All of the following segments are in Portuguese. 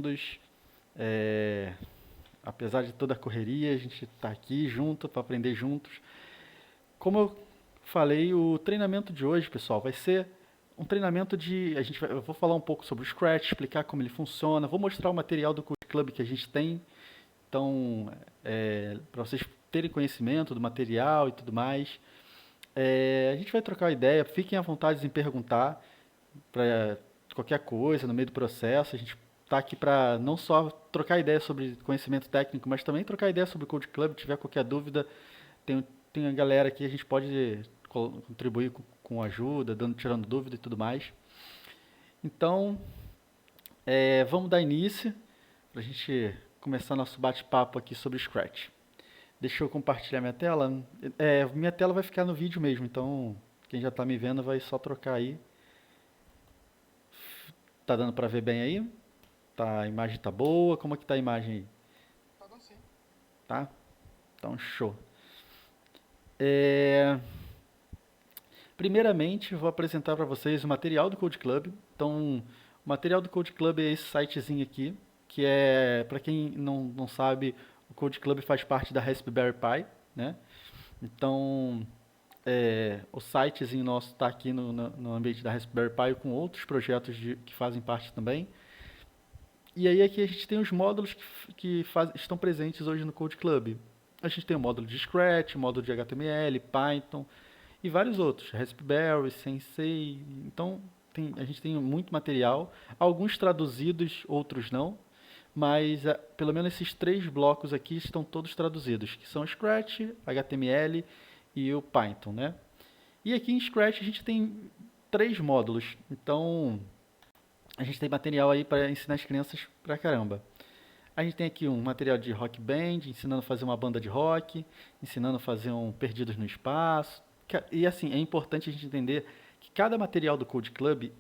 bem-vindos. É, Apesar de toda a correria, a gente está aqui junto para aprender juntos. Como eu falei, o treinamento de hoje, pessoal, vai ser um treinamento eu vou falar um pouco sobre o Scratch, explicar como ele funciona, vou mostrar o material do Code Club que a gente tem. Então, para vocês terem conhecimento do material e tudo mais. A gente vai trocar ideia, fiquem à vontade em perguntar para qualquer coisa no meio do processo. A gente está aqui para não só trocar ideia sobre conhecimento técnico, mas também trocar ideia sobre o Code Club. Se tiver qualquer dúvida, tem a galera aqui, a gente pode contribuir com ajuda, tirando dúvida e tudo mais. Então, vamos dar início para a gente começar nosso bate-papo aqui sobre Scratch. Deixa eu compartilhar minha tela. Minha tela vai ficar no vídeo mesmo, então quem já está me vendo vai só trocar aí. Tá dando para ver bem aí? A imagem tá boa? Como é que tá a imagem aí? Tá dando sim. Tá? Então, show. É, Primeiramente, vou apresentar para vocês o material do Code Club. Então, o material do Code Club é esse sitezinho aqui, que é, para quem não sabe, o Code Club faz parte da Raspberry Pi, né? Então, o sitezinho nosso está aqui no ambiente da Raspberry Pi com outros projetos que fazem parte também. E aí aqui a gente tem os módulos estão presentes hoje no Code Club. A gente tem o módulo de Scratch, módulo de HTML, Python e vários outros, Raspberry, Sensei. Então a gente tem muito material, alguns traduzidos, outros não, mas pelo menos esses três blocos aqui estão todos traduzidos, que são Scratch, HTML e o Python, né? E aqui em Scratch a gente tem três módulos, então a gente tem material aí para ensinar as crianças pra caramba. A gente tem aqui um material de rock band, ensinando a fazer uma banda de rock, ensinando a fazer um Perdidos no Espaço. E assim, é importante a gente entender que cada material do Code Club,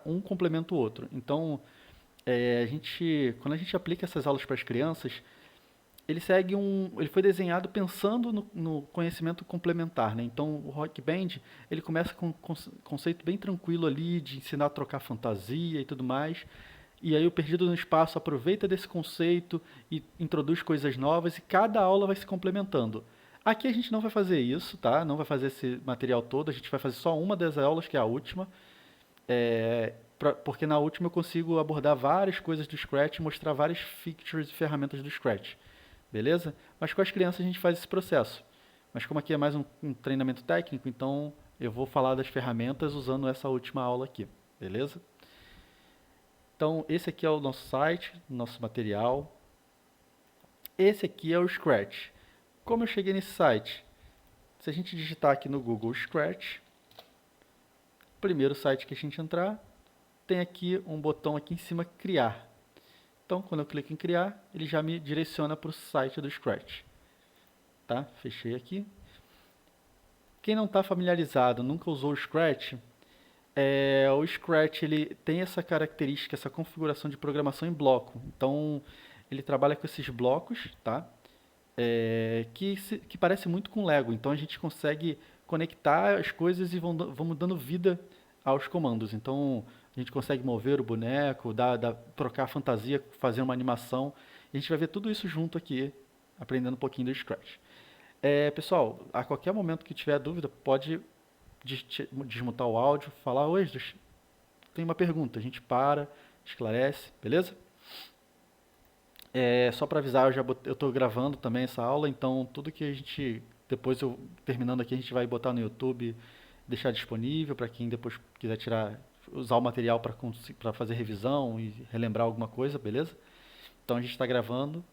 um complementa o outro. Então, quando a gente aplica essas aulas para as crianças, ele foi desenhado pensando no conhecimento complementar, né? Então, o Rock Band, ele começa com um conceito bem tranquilo ali de ensinar a trocar fantasia e tudo mais. E aí o Perdido no Espaço aproveita desse conceito e introduz coisas novas e cada aula vai se complementando. Aqui a gente não vai fazer isso, tá? Não vai fazer esse material todo, a gente vai fazer só uma das aulas, que é a última, porque na última eu consigo abordar várias coisas do Scratch e mostrar várias features e ferramentas do Scratch. Beleza? Mas com as crianças a gente faz esse processo. Mas como aqui é mais um treinamento técnico, então eu vou falar das ferramentas usando essa última aula aqui. Beleza? Então esse aqui é o nosso site, nosso material. Esse aqui é o Scratch. Como eu cheguei nesse site? Se a gente digitar aqui no Google Scratch, primeiro site que a gente entrar, tem aqui um botão aqui em cima, criar. Então, quando eu clico em criar, ele já me direciona para o site do Scratch. Tá? Fechei aqui. Quem não está familiarizado, nunca usou o Scratch, o Scratch ele tem essa característica, essa configuração de programação em bloco. Então, ele trabalha com esses blocos, tá? Que parece muito com Lego. Então, a gente consegue conectar as coisas e vamos dando vida aos comandos. Então, a gente consegue mover o boneco, trocar a fantasia, fazer uma animação. E a gente vai ver tudo isso junto aqui, aprendendo um pouquinho do Scratch. Pessoal, a qualquer momento que tiver dúvida, pode desmutar o áudio, falar, oi, tem uma pergunta, a gente para, esclarece, beleza? Só para avisar, eu estou gravando também essa aula, então tudo que a gente, depois eu terminando aqui, a gente vai botar no YouTube, deixar disponível para quem depois quiser usar o material para fazer revisão e relembrar alguma coisa, beleza? Então a gente está gravando.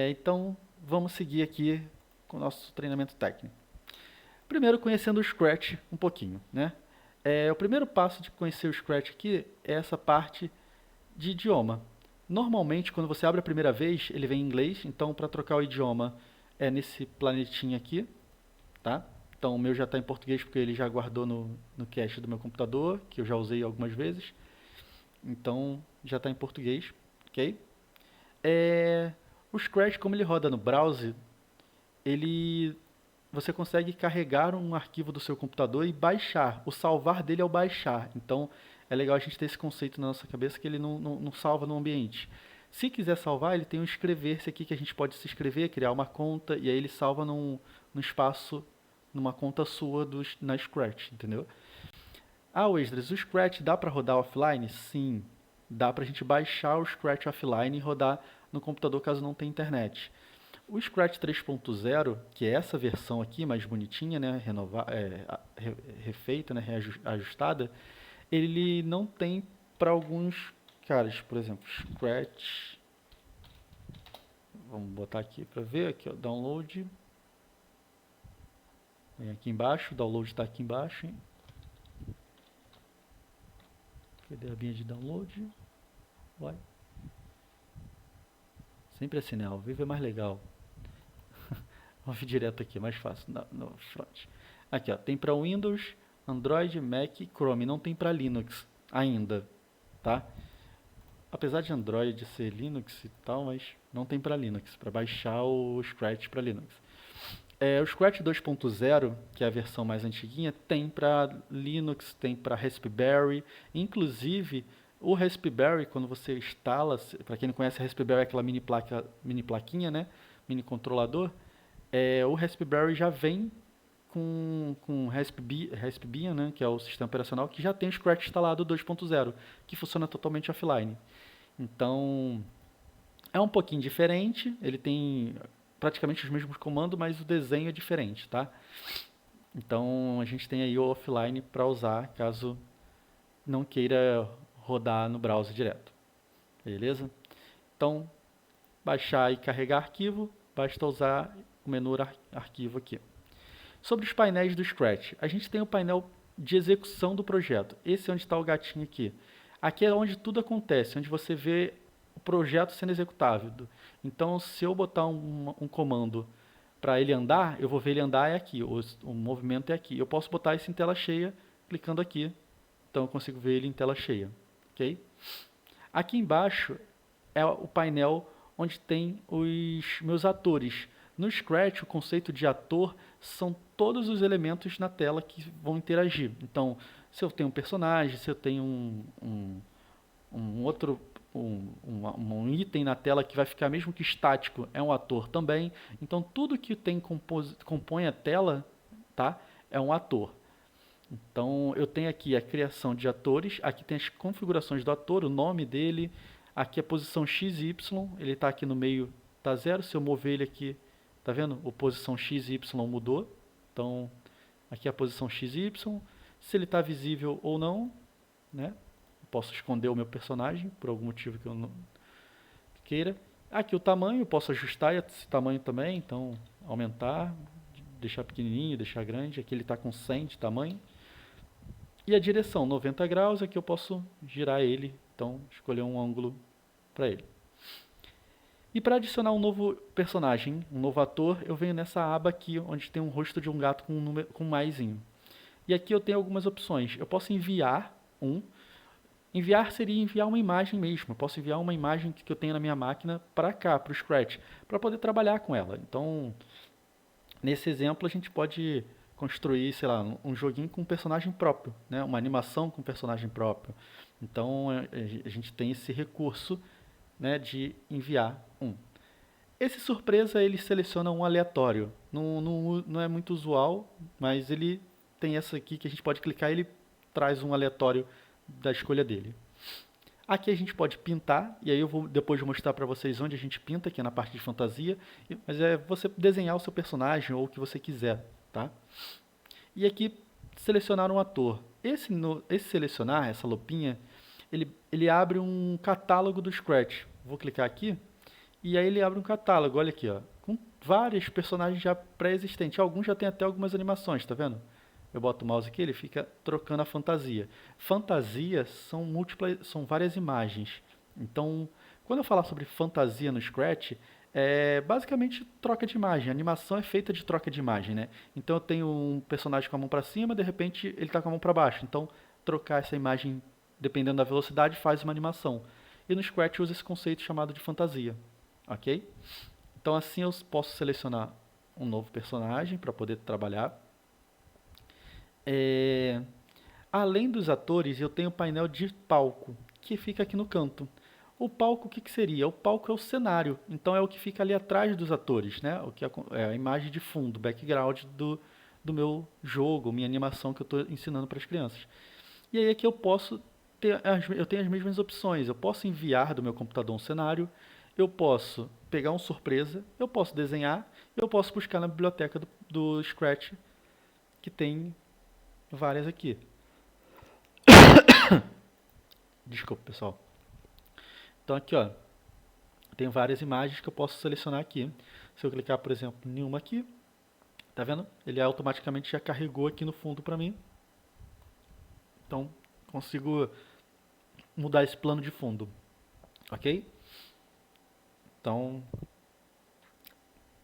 Então vamos seguir aqui com o nosso treinamento técnico. Primeiro, conhecendo o Scratch um pouquinho, né? O primeiro passo de conhecer o Scratch aqui é essa parte de idioma. Normalmente, quando você abre a primeira vez, ele vem em inglês, então para trocar o idioma é nesse planetinho aqui, tá? Então o meu já está em português porque ele já guardou no cache do meu computador, que eu já usei algumas vezes. Então já está em português, ok? O Scratch, como ele roda no browser, ele você consegue carregar um arquivo do seu computador e baixar. O salvar dele é o baixar. Então, é legal a gente ter esse conceito na nossa cabeça que ele não salva no ambiente. Se quiser salvar, ele tem um escrever-se aqui que a gente pode se inscrever, criar uma conta, e aí ele salva num espaço, numa conta sua na Scratch, entendeu? Ah, Esdras, o Scratch dá para rodar offline? Sim, dá para a gente baixar o Scratch offline e rodar no computador caso não tenha internet. O Scratch 3.0, que é essa versão aqui, mais bonitinha, né, refeita, né, reajustada, ele não tem para alguns caras, por exemplo, Scratch, vamos botar aqui para ver, aqui ó, download, vem aqui embaixo, o download está aqui embaixo, hein? Cadê a abinha de download? Vai. Sempre assim, né? Ao vivo é mais legal. Vamos vir direto aqui, mais fácil, no front. Aqui, ó, tem para Windows, Android, Mac, Chrome. Não tem para Linux ainda, tá? Apesar de Android ser Linux e tal, mas não tem para Linux, para baixar o Scratch para Linux. O Scratch 2.0, que é a versão mais antiguinha, tem para Linux, tem para Raspberry. Inclusive, o Raspberry, quando você instala, para quem não conhece, Raspberry é aquela mini plaquinha, né? Mini controlador. O Raspberry já vem com Raspbian, né, que é o sistema operacional, que já tem o Scratch instalado 2.0, que funciona totalmente offline. Então, é um pouquinho diferente, ele tem praticamente os mesmos comandos, mas o desenho é diferente, tá? Então, a gente tem aí o offline para usar, caso não queira rodar no browser direto. Beleza? Então, baixar e carregar arquivo, basta usar o menu arquivo aqui. Sobre os painéis do Scratch, a gente tem o painel de execução do projeto. Esse é onde está o gatinho aqui. Aqui é onde tudo acontece, onde você vê o projeto sendo executado. Então, se eu botar um comando para ele andar, eu vou ver ele andar é aqui, o movimento é aqui. Eu posso botar isso em tela cheia, clicando aqui. Então, eu consigo ver ele em tela cheia. Okay? Aqui embaixo é o painel onde tem os meus atores. No Scratch, o conceito de ator são todos os elementos na tela que vão interagir. Então, se eu tenho um personagem, se eu tenho um item na tela que vai ficar mesmo que estático, é um ator também. Então, tudo que compõe a tela, tá, é um ator. Então, eu tenho aqui a criação de atores, aqui tem as configurações do ator, o nome dele, aqui a posição X e Y, ele está aqui no meio, está 0, se eu mover ele aqui, tá vendo? A posição X e Y mudou, então aqui é a posição X e Y, se ele está visível ou não, né? Posso esconder o meu personagem, por algum motivo que eu não queira. Aqui o tamanho, posso ajustar esse tamanho também, então aumentar, deixar pequenininho, deixar grande, aqui ele está com 100 de tamanho. E a direção, 90 graus, aqui eu posso girar ele, então escolher um ângulo para ele. E para adicionar um novo personagem, um novo ator, eu venho nessa aba aqui, onde tem um rosto de um gato com um maisinho. E aqui eu tenho algumas opções. Eu posso enviar Enviar seria enviar uma imagem mesmo. Eu posso enviar uma imagem que eu tenho na minha máquina para cá, para o Scratch, para poder trabalhar com ela. Então, nesse exemplo, a gente pode construir, sei lá, um joguinho com um personagem próprio, né? Uma animação com um personagem próprio. Então, a gente tem esse recurso, né, de enviar um. Esse surpresa, ele seleciona um aleatório. Não é muito usual, mas ele tem essa aqui que a gente pode clicar e ele traz um aleatório da escolha dele. Aqui a gente pode pintar, e aí eu vou depois mostrar para vocês onde a gente pinta, que é na parte de fantasia, mas é você desenhar o seu personagem ou o que você quiser, tá? E aqui selecionar um ator. Esse selecionar, essa lupinha, ele abre um catálogo do Scratch. Vou clicar aqui, e aí ele abre um catálogo, olha aqui, ó, com vários personagens já pré-existentes. Alguns já tem até algumas animações, tá vendo? Eu boto o mouse aqui, ele fica trocando a fantasia. Fantasia são várias imagens. Então, quando eu falar sobre fantasia no Scratch, é basicamente troca de imagem. A animação é feita de troca de imagem, né? Então eu tenho um personagem com a mão para cima, de repente ele está com a mão para baixo. Então, trocar essa imagem, dependendo da velocidade, faz uma animação. E no Scratch usa esse conceito chamado de fantasia. Ok? Então assim eu posso selecionar um novo personagem para poder trabalhar. Além dos atores, eu tenho o painel de palco, que fica aqui no canto. O palco, o que seria? O palco é o cenário, então é o que fica ali atrás dos atores, né? O que é a imagem de fundo, background do meu jogo, minha animação que eu estou ensinando para as crianças. E aí aqui eu posso eu tenho as mesmas opções. Eu posso enviar do meu computador um cenário, eu posso pegar um surpresa, eu posso desenhar, eu posso buscar na biblioteca do Scratch, que tem várias aqui. Desculpa, pessoal. Então aqui, ó, tem várias imagens que eu posso selecionar aqui. Se eu clicar, por exemplo, em uma aqui, tá vendo? Ele automaticamente já carregou aqui no fundo para mim. Então, consigo mudar esse plano de fundo, ok? Então,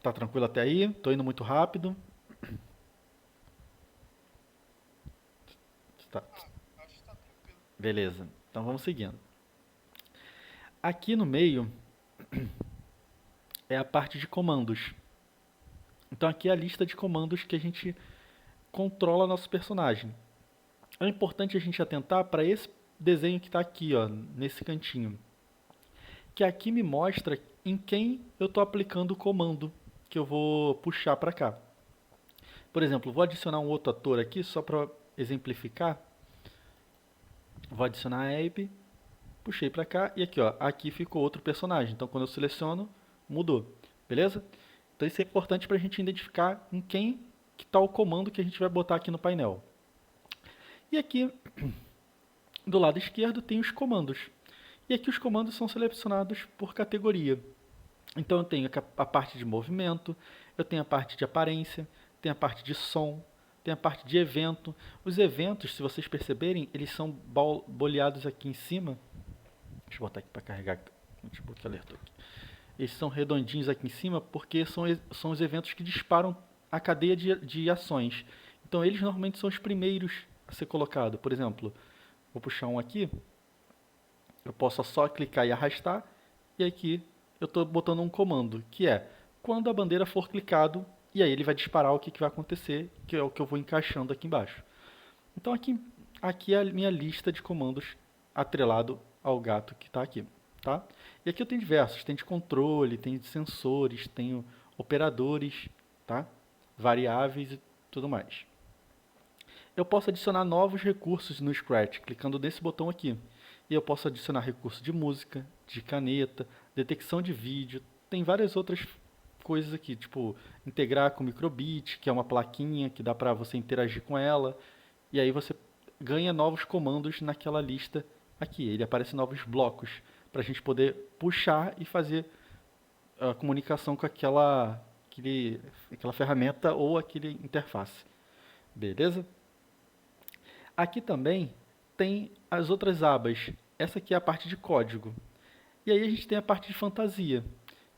tá tranquilo até aí? Tô indo muito rápido. Tá. Beleza, então vamos seguindo. Aqui no meio é a parte de comandos. Então aqui é a lista de comandos que a gente controla nosso personagem. É importante a gente atentar para esse desenho que está aqui, ó, nesse cantinho. Que aqui me mostra em quem eu estou aplicando o comando que eu vou puxar para cá. Por exemplo, vou adicionar um outro ator aqui, só para exemplificar. Vou adicionar a Abby, puxei para cá e aqui, ó, aqui ficou outro personagem. Então quando eu seleciono, mudou. Beleza? Então isso é importante para a gente identificar em quem que está o comando que a gente vai botar aqui no painel. E aqui, do lado esquerdo, tem os comandos. E aqui os comandos são selecionados por categoria. Então eu tenho a parte de movimento, eu tenho a parte de aparência, tenho a parte de som, tenho a parte de evento. Os eventos, se vocês perceberem, eles são boleados aqui em cima. Deixa eu botar aqui para carregar. Deixa eu botar alertou aqui. Eles são redondinhos aqui em cima porque são os eventos que disparam a cadeia de ações. Então eles normalmente são os primeiros a ser colocado. Por exemplo, vou puxar um aqui. Eu posso só clicar e arrastar. E aqui eu estou botando um comando, que é quando a bandeira for clicado, e aí ele vai disparar o que vai acontecer, que é o que eu vou encaixando aqui embaixo. Então aqui é a minha lista de comandos atrelado ao gato que está aqui. Tá? E aqui eu tenho diversos, tem de controle, tem de sensores, tenho operadores, tá? Variáveis e tudo mais. Eu posso adicionar novos recursos no Scratch, clicando nesse botão aqui. E eu posso adicionar recurso de música, de caneta, detecção de vídeo, tem várias outras coisas aqui, tipo integrar com microbit, que é uma plaquinha que dá para você interagir com ela, e aí você ganha novos comandos naquela lista aqui, ele aparece novos blocos, para a gente poder puxar e fazer a comunicação com aquela ferramenta ou aquele interface. Beleza? Aqui também tem as outras abas. Essa aqui é a parte de código. E aí a gente tem a parte de fantasia,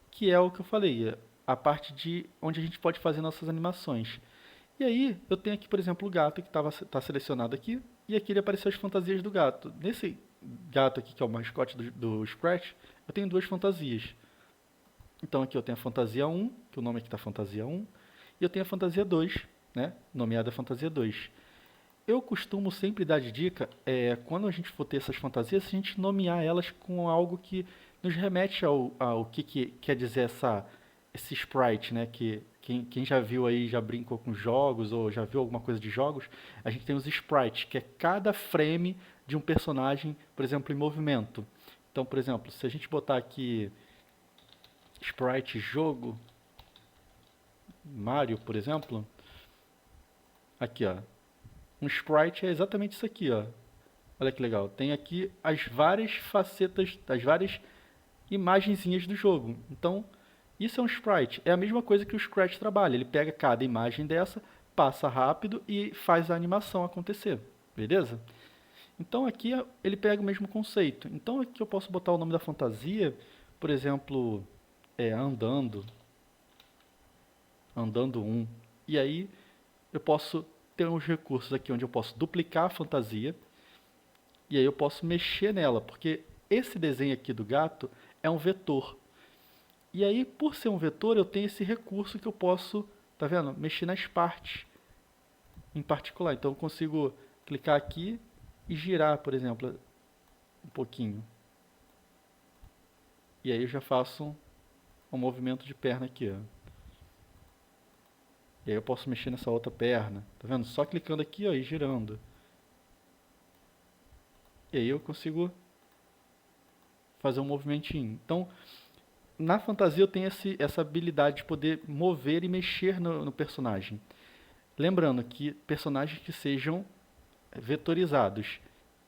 que é o que eu falei, a parte de onde a gente pode fazer nossas animações. E aí eu tenho aqui, por exemplo, o gato que está selecionado aqui, e aqui ele apareceu as fantasias do gato. Nesse gato aqui, que é o mascote do Scratch, eu tenho duas fantasias. Então aqui eu tenho a fantasia 1, que o nome aqui está fantasia 1, e eu tenho a fantasia 2, né, nomeada fantasia 2. Eu costumo sempre dar de dica, quando a gente for ter essas fantasias, a gente nomear elas com algo que nos remete ao que quer dizer esse sprite, né? Que quem já viu aí, já brincou com jogos ou já viu alguma coisa de jogos, a gente tem os sprites, que é cada frame de um personagem, por exemplo, em movimento. Então, por exemplo, se a gente botar aqui sprite jogo, Mario, por exemplo, aqui, ó. Um sprite é exatamente isso aqui, ó. Olha que legal. Tem aqui as várias facetas, as várias imagenzinhas do jogo. Então, isso é um sprite. É a mesma coisa que o Scratch trabalha. Ele pega cada imagem dessa, passa rápido e faz a animação acontecer. Beleza? Então aqui ele pega o mesmo conceito. Então aqui eu posso botar o nome da fantasia, por exemplo, andando 1. E aí eu posso ter uns recursos aqui onde eu posso duplicar a fantasia e aí eu posso mexer nela, porque esse desenho aqui do gato é um vetor. E aí, por ser um vetor, eu tenho esse recurso que eu posso, tá vendo? Mexer nas partes em particular. Então eu consigo clicar aqui e girar, por exemplo, um pouquinho. E aí eu já faço um movimento de perna aqui, ó. E aí eu posso mexer nessa outra perna, tá vendo? Só clicando aqui, ó, e girando. E aí eu consigo fazer um movimentinho. Então, na fantasia eu tenho essa habilidade de poder mover e mexer no personagem. Lembrando que personagens que sejam vetorizados,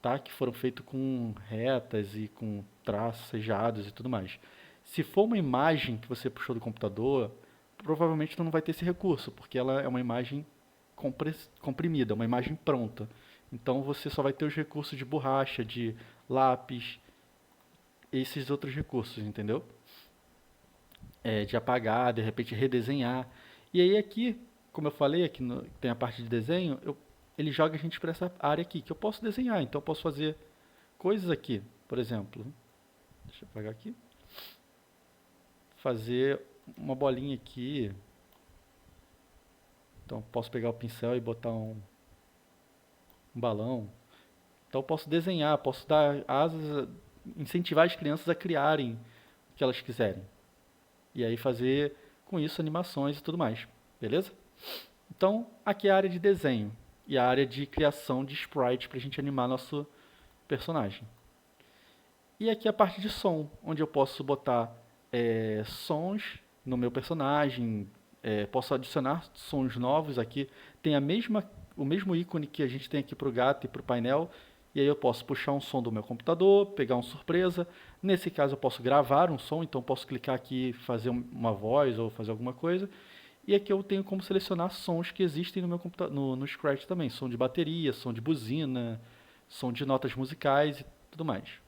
tá? Que foram feitos com retas e com traços sejados e tudo mais. Se for uma imagem que você puxou do computador, provavelmente tu não vai ter esse recurso, porque ela é uma imagem comprimida, uma imagem pronta. Então você só vai ter os recursos de borracha, de lápis, esses outros recursos, entendeu? De apagar, de repente redesenhar. E aí aqui, como eu falei, aqui tem a parte de desenho, ele joga a gente para essa área aqui, que eu posso desenhar. Então eu posso fazer coisas aqui, por exemplo. Deixa eu apagar aqui. Fazer uma bolinha aqui. Então eu posso pegar o pincel e botar um balão. Então eu posso desenhar, posso dar asas, incentivar as crianças a criarem o que elas quiserem. E aí fazer com isso animações e tudo mais. Beleza? Então, aqui é a área de desenho e a área de criação de sprite para a gente animar nosso personagem. E aqui a parte de som, onde eu posso botar sons no meu personagem, posso adicionar sons novos aqui. Tem o mesmo ícone que a gente tem aqui para o gato e para o painel. E aí eu posso puxar um som do meu computador, pegar uma surpresa. Nesse caso eu posso gravar um som, então eu posso clicar aqui e fazer uma voz ou fazer alguma coisa. E aqui eu tenho como selecionar sons que existem no meu no Scratch também. Som de bateria, som de buzina, som de notas musicais e tudo mais.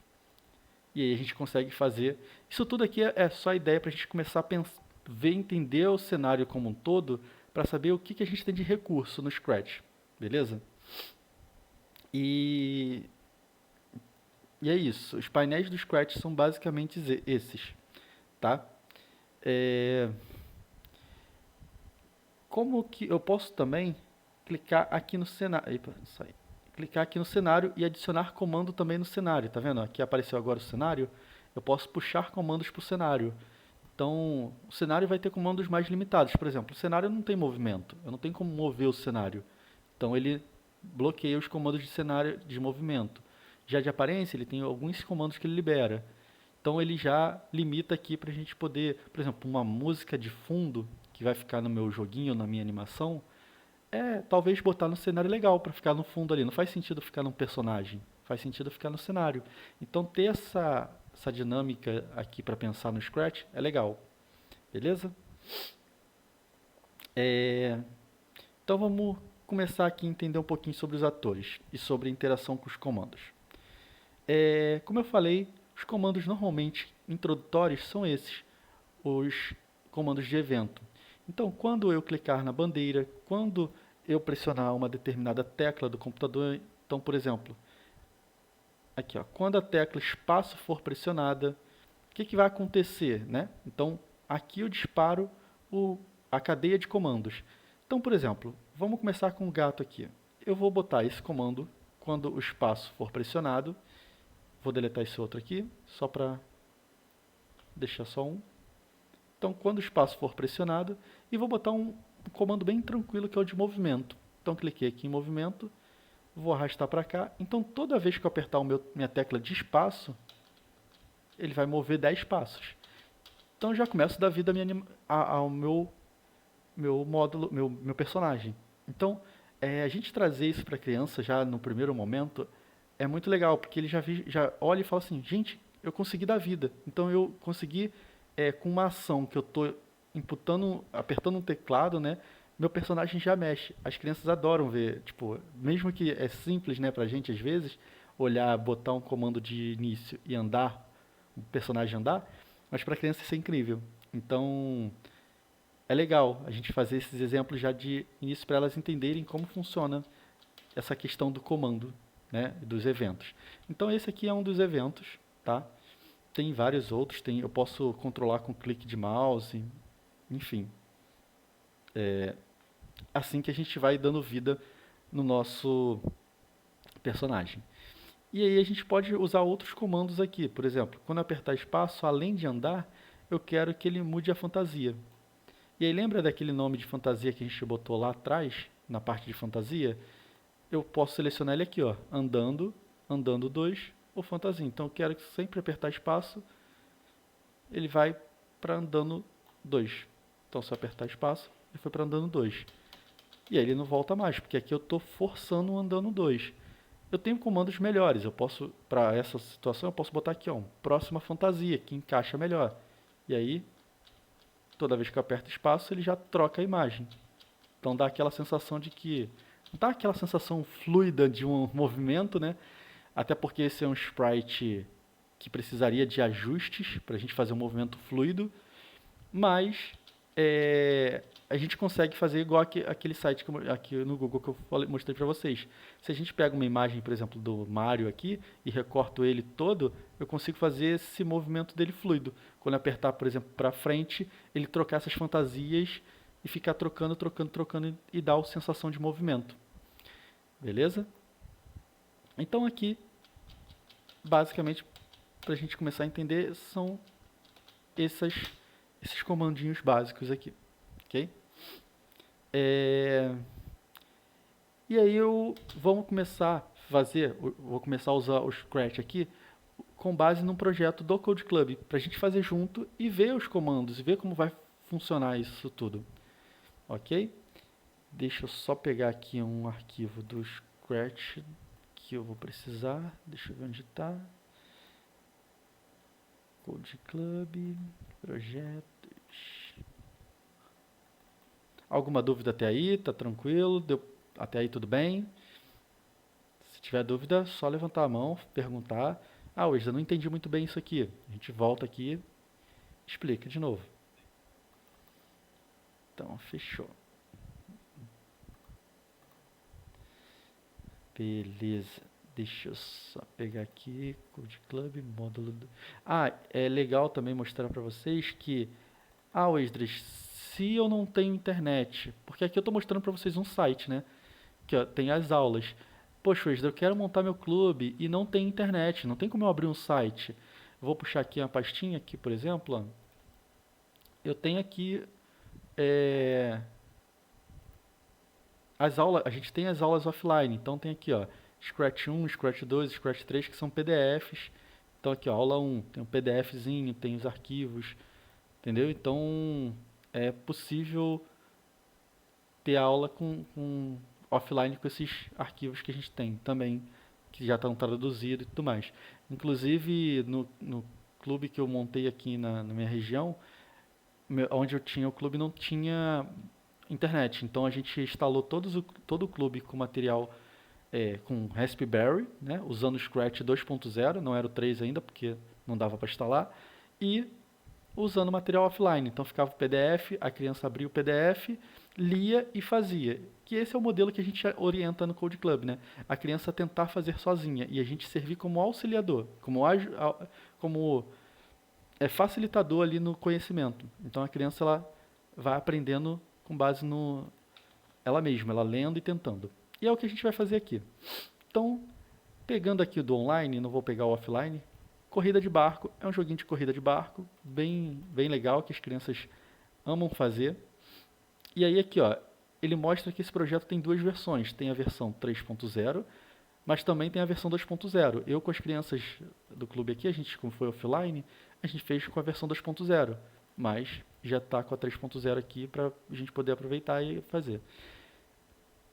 E aí a gente consegue fazer... Isso tudo aqui é só a ideia para a gente começar a pensar, ver, entender o cenário como um todo, para saber o que a gente tem de recurso no Scratch. Beleza? E é isso. Os painéis do Scratch são basicamente esses. Tá? Como que eu posso também clicar aqui no cenário, clicar aqui no cenário e adicionar comando também no cenário, tá vendo? Aqui apareceu agora o cenário, eu posso puxar comandos para o cenário. Então, o cenário vai ter comandos mais limitados. Por exemplo, o cenário não tem movimento, eu não tenho como mover o cenário. Então, ele bloqueia os comandos de cenário de movimento. Já de aparência, ele tem alguns comandos que ele libera. Então, ele já limita aqui para a gente poder, por exemplo, uma música de fundo que vai ficar no meu joguinho, na minha animação, talvez botar no cenário legal para ficar no fundo ali. Não faz sentido ficar num personagem, faz sentido ficar no cenário. Então ter essa dinâmica aqui para pensar no Scratch é legal. Beleza? Então vamos começar aqui a entender um pouquinho sobre os atores e sobre a interação com os comandos. Como eu falei, os comandos normalmente introdutórios são esses, os comandos de evento. Então, quando eu clicar na bandeira, quando eu pressionar uma determinada tecla do computador, então, por exemplo, aqui, ó, quando a tecla espaço for pressionada, o que vai acontecer, né? Então, aqui eu disparo a cadeia de comandos. Então, por exemplo, vamos começar com o gato aqui. Eu vou botar esse comando quando o espaço for pressionado. Vou deletar esse outro aqui, só para deixar só um. Então, quando o espaço for pressionado, e vou botar um comando bem tranquilo que é o de movimento. Então, cliquei aqui em movimento, vou arrastar para cá. Então, toda vez que eu apertar minha tecla de espaço, ele vai mover 10 passos. Então, já começo a dar vida ao meu módulo, meu personagem. Então, a gente trazer isso para a criança já no primeiro momento é muito legal, porque ele já olha e fala assim, gente, eu consegui dar vida. Então, eu consegui... com uma ação que eu estou apertando um teclado, né? Meu personagem já mexe. As crianças adoram ver, tipo, mesmo que é simples, né, pra gente às vezes, olhar, botar um comando de início e andar, o personagem andar, mas para a criança isso é incrível. Então, é legal a gente fazer esses exemplos já de início para elas entenderem como funciona essa questão do comando, né, dos eventos. Então, esse aqui é um dos eventos, tá? Tem vários outros, eu posso controlar com clique de mouse, enfim. Assim que a gente vai dando vida no nosso personagem. E aí a gente pode usar outros comandos aqui. Por exemplo, quando eu apertar espaço, além de andar, eu quero que ele mude a fantasia. E aí lembra daquele nome de fantasia que a gente botou lá atrás, na parte de fantasia? Eu posso selecionar ele aqui, ó, andando, andando 2 ou fantasia. Então eu quero que sempre apertar espaço, ele vai para andando 2. Então se eu apertar espaço, ele foi para andando 2. E aí ele não volta mais, porque aqui eu estou forçando um andando 2. Eu tenho comandos melhores. Eu posso, para essa situação, eu posso botar aqui, ó, próxima fantasia, que encaixa melhor. E aí, toda vez que eu aperto espaço, ele já troca a imagem. Então dá aquela sensação de que... Não dá aquela sensação fluida de um movimento, né? Até porque esse é um sprite que precisaria de ajustes para a gente fazer um movimento fluido. Mas a gente consegue fazer igual aquele site aqui no Google que eu mostrei para vocês. Se a gente pega uma imagem, por exemplo, do Mario aqui e recorto ele todo, eu consigo fazer esse movimento dele fluido. Quando eu apertar, por exemplo, para frente, ele trocar essas fantasias e ficar trocando, trocando, trocando e dar a sensação de movimento. Beleza? Então aqui, basicamente, para a gente começar a entender, são esses comandinhos básicos aqui, ok? E aí vamos começar a vou começar a usar o Scratch aqui com base num projeto do Code Club, para a gente fazer junto e ver os comandos, e ver como vai funcionar isso tudo, ok? Deixa eu só pegar aqui um arquivo do Scratch que eu vou precisar, deixa eu ver onde está. Code Club, projetos. Alguma dúvida até aí? Tá tranquilo? Até aí tudo bem? Se tiver dúvida, só levantar a mão, perguntar. Ah, hoje eu não entendi muito bem isso aqui. A gente volta aqui e explica de novo. Então, fechou. Beleza. Deixa eu só pegar aqui, Code Club, módulo... Ah, é legal também mostrar para vocês que... Ah, Esdras, se eu não tenho internet... Porque aqui eu estou mostrando para vocês um site, né? Que ó, tem as aulas. Poxa, Esdras, eu quero montar meu clube e não tem internet, não tem como eu abrir um site. Eu vou puxar aqui uma pastinha, aqui, por exemplo. Ó. Eu tenho aqui... as aulas, a gente tem as aulas offline, então tem aqui, ó, Scratch 1, Scratch 2, Scratch 3, que são PDFs. Então aqui, ó, aula 1, tem um PDFzinho, tem os arquivos, entendeu? Então é possível ter aula com offline com esses arquivos que a gente tem também, que já estão traduzidos e tudo mais. Inclusive no clube que eu montei aqui na minha região, onde eu tinha o clube não tinha internet, então a gente instalou todo o clube com material com Raspberry, né, usando o Scratch 2.0, não era o 3 ainda, porque não dava para instalar, e usando material offline. Então ficava o PDF, a criança abria o PDF, lia e fazia. Que esse é o modelo que a gente orienta no Code Club, né? A criança tentar fazer sozinha e a gente servir como auxiliador, como facilitador ali no conhecimento. Então a criança ela vai aprendendo com base no ela mesma, ela lendo e tentando. E é o que a gente vai fazer aqui. Então, pegando aqui do online, não vou pegar o offline, corrida de barco, é um joguinho de corrida de barco, bem legal, que as crianças amam fazer. E aí aqui, ó, ele mostra que esse projeto tem duas versões, tem a versão 3.0, mas também tem a versão 2.0. Eu com as crianças do clube aqui, a gente, como foi offline, a gente fez com a versão 2.0, mas já está com a 3.0 aqui para a gente poder aproveitar e fazer.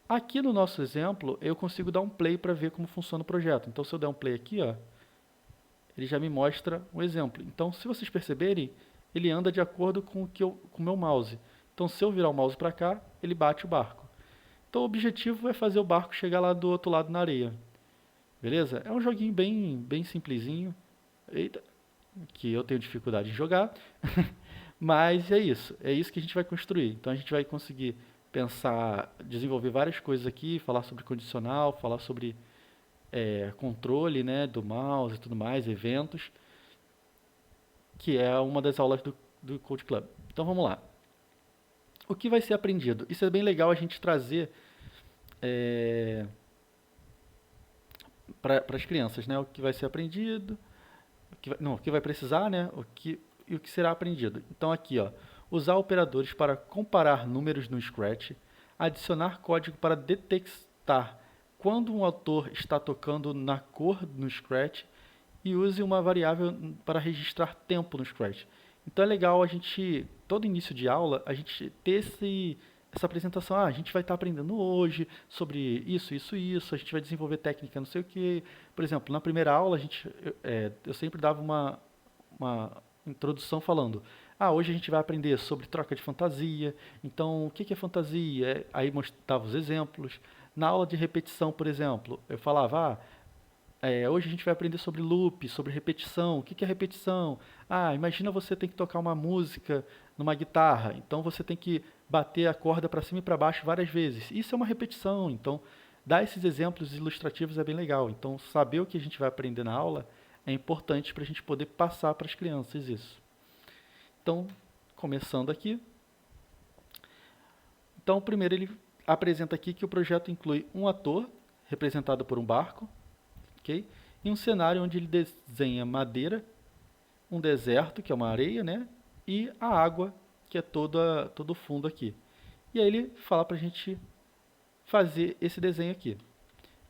Aqui no nosso exemplo, eu consigo dar um play para ver como funciona o projeto. Então, se eu der um play aqui, ó, ele já me mostra um exemplo. Então, se vocês perceberem, ele anda de acordo com o meu mouse. Então, se eu virar o mouse para cá, ele bate o barco. Então, o objetivo é fazer o barco chegar lá do outro lado na areia. Beleza? É um joguinho bem simplesinho. Eita, que eu tenho dificuldade em jogar. Mas é isso que a gente vai construir. Então, a gente vai conseguir pensar, desenvolver várias coisas aqui, falar sobre condicional, falar sobre controle, né, do mouse e tudo mais, eventos, que é uma das aulas do Code Club. Então vamos lá. O que vai ser aprendido? Isso é bem legal a gente trazer para as crianças, né? O que vai ser aprendido, o que vai precisar, né? E o que será aprendido. Então aqui, ó, usar operadores para comparar números no Scratch, adicionar código para detectar quando um autor está tocando na cor no Scratch e use uma variável para registrar tempo no Scratch. Então é legal a gente, todo início de aula, a gente ter essa apresentação. A gente vai estar aprendendo hoje sobre isso, isso, isso, a gente vai desenvolver técnica, não sei o que. Por exemplo, na primeira aula, eu sempre dava uma introdução falando, hoje a gente vai aprender sobre troca de fantasia, então o que é fantasia? Aí mostrava os exemplos. Na aula de repetição, por exemplo, eu falava, hoje a gente vai aprender sobre loop, sobre repetição. O que é repetição? Imagina você tem que tocar uma música numa guitarra, então você tem que bater a corda para cima e para baixo várias vezes. Isso é uma repetição, então dar esses exemplos ilustrativos é bem legal. Então saber o que a gente vai aprender na aula é importante para a gente poder passar para as crianças isso. Então, começando aqui. Então, primeiro ele apresenta aqui que o projeto inclui um ator, representado por um barco, okay? E um cenário onde ele desenha madeira, um deserto, que é uma areia, né? E a água, que é todo o fundo aqui. E aí ele fala para a gente fazer esse desenho aqui.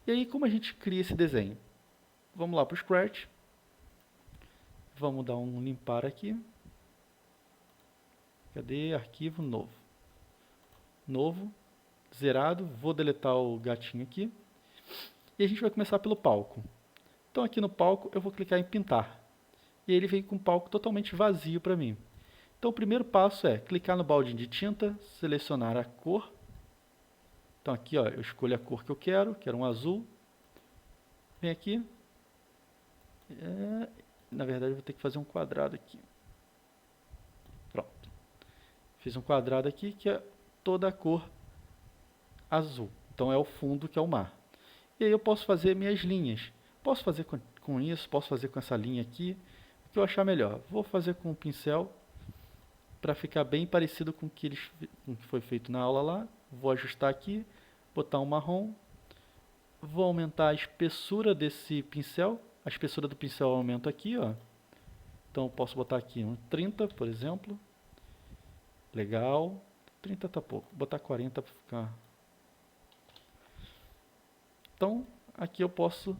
E aí, como a gente cria esse desenho? Vamos lá para o Scratch. Vamos dar um limpar aqui. Cadê? Arquivo novo. Novo, zerado. Vou deletar o gatinho aqui. E a gente vai começar pelo palco. Então aqui no palco eu vou clicar em pintar. E ele vem com um palco totalmente vazio para mim. Então o primeiro passo é clicar no baldinho de tinta, selecionar a cor. Então aqui, ó, eu escolho a cor que eu quero um azul. Vem aqui. Na verdade eu vou ter que fazer um quadrado aqui. Pronto. Fiz um quadrado aqui que é toda a cor azul. Então é o fundo que é o mar. E aí eu posso fazer minhas linhas. Posso fazer com isso, posso fazer com essa linha aqui. O que eu achar melhor. Vou fazer com o pincel para ficar bem parecido com o que foi feito na aula lá. Vou ajustar aqui, botar um marrom. Vou aumentar a espessura desse pincel. A espessura do pincel eu aumento aqui, ó. Então eu posso botar aqui um 30, por exemplo. Legal. 30 tá pouco. Vou botar 40 para ficar. Então, aqui eu posso.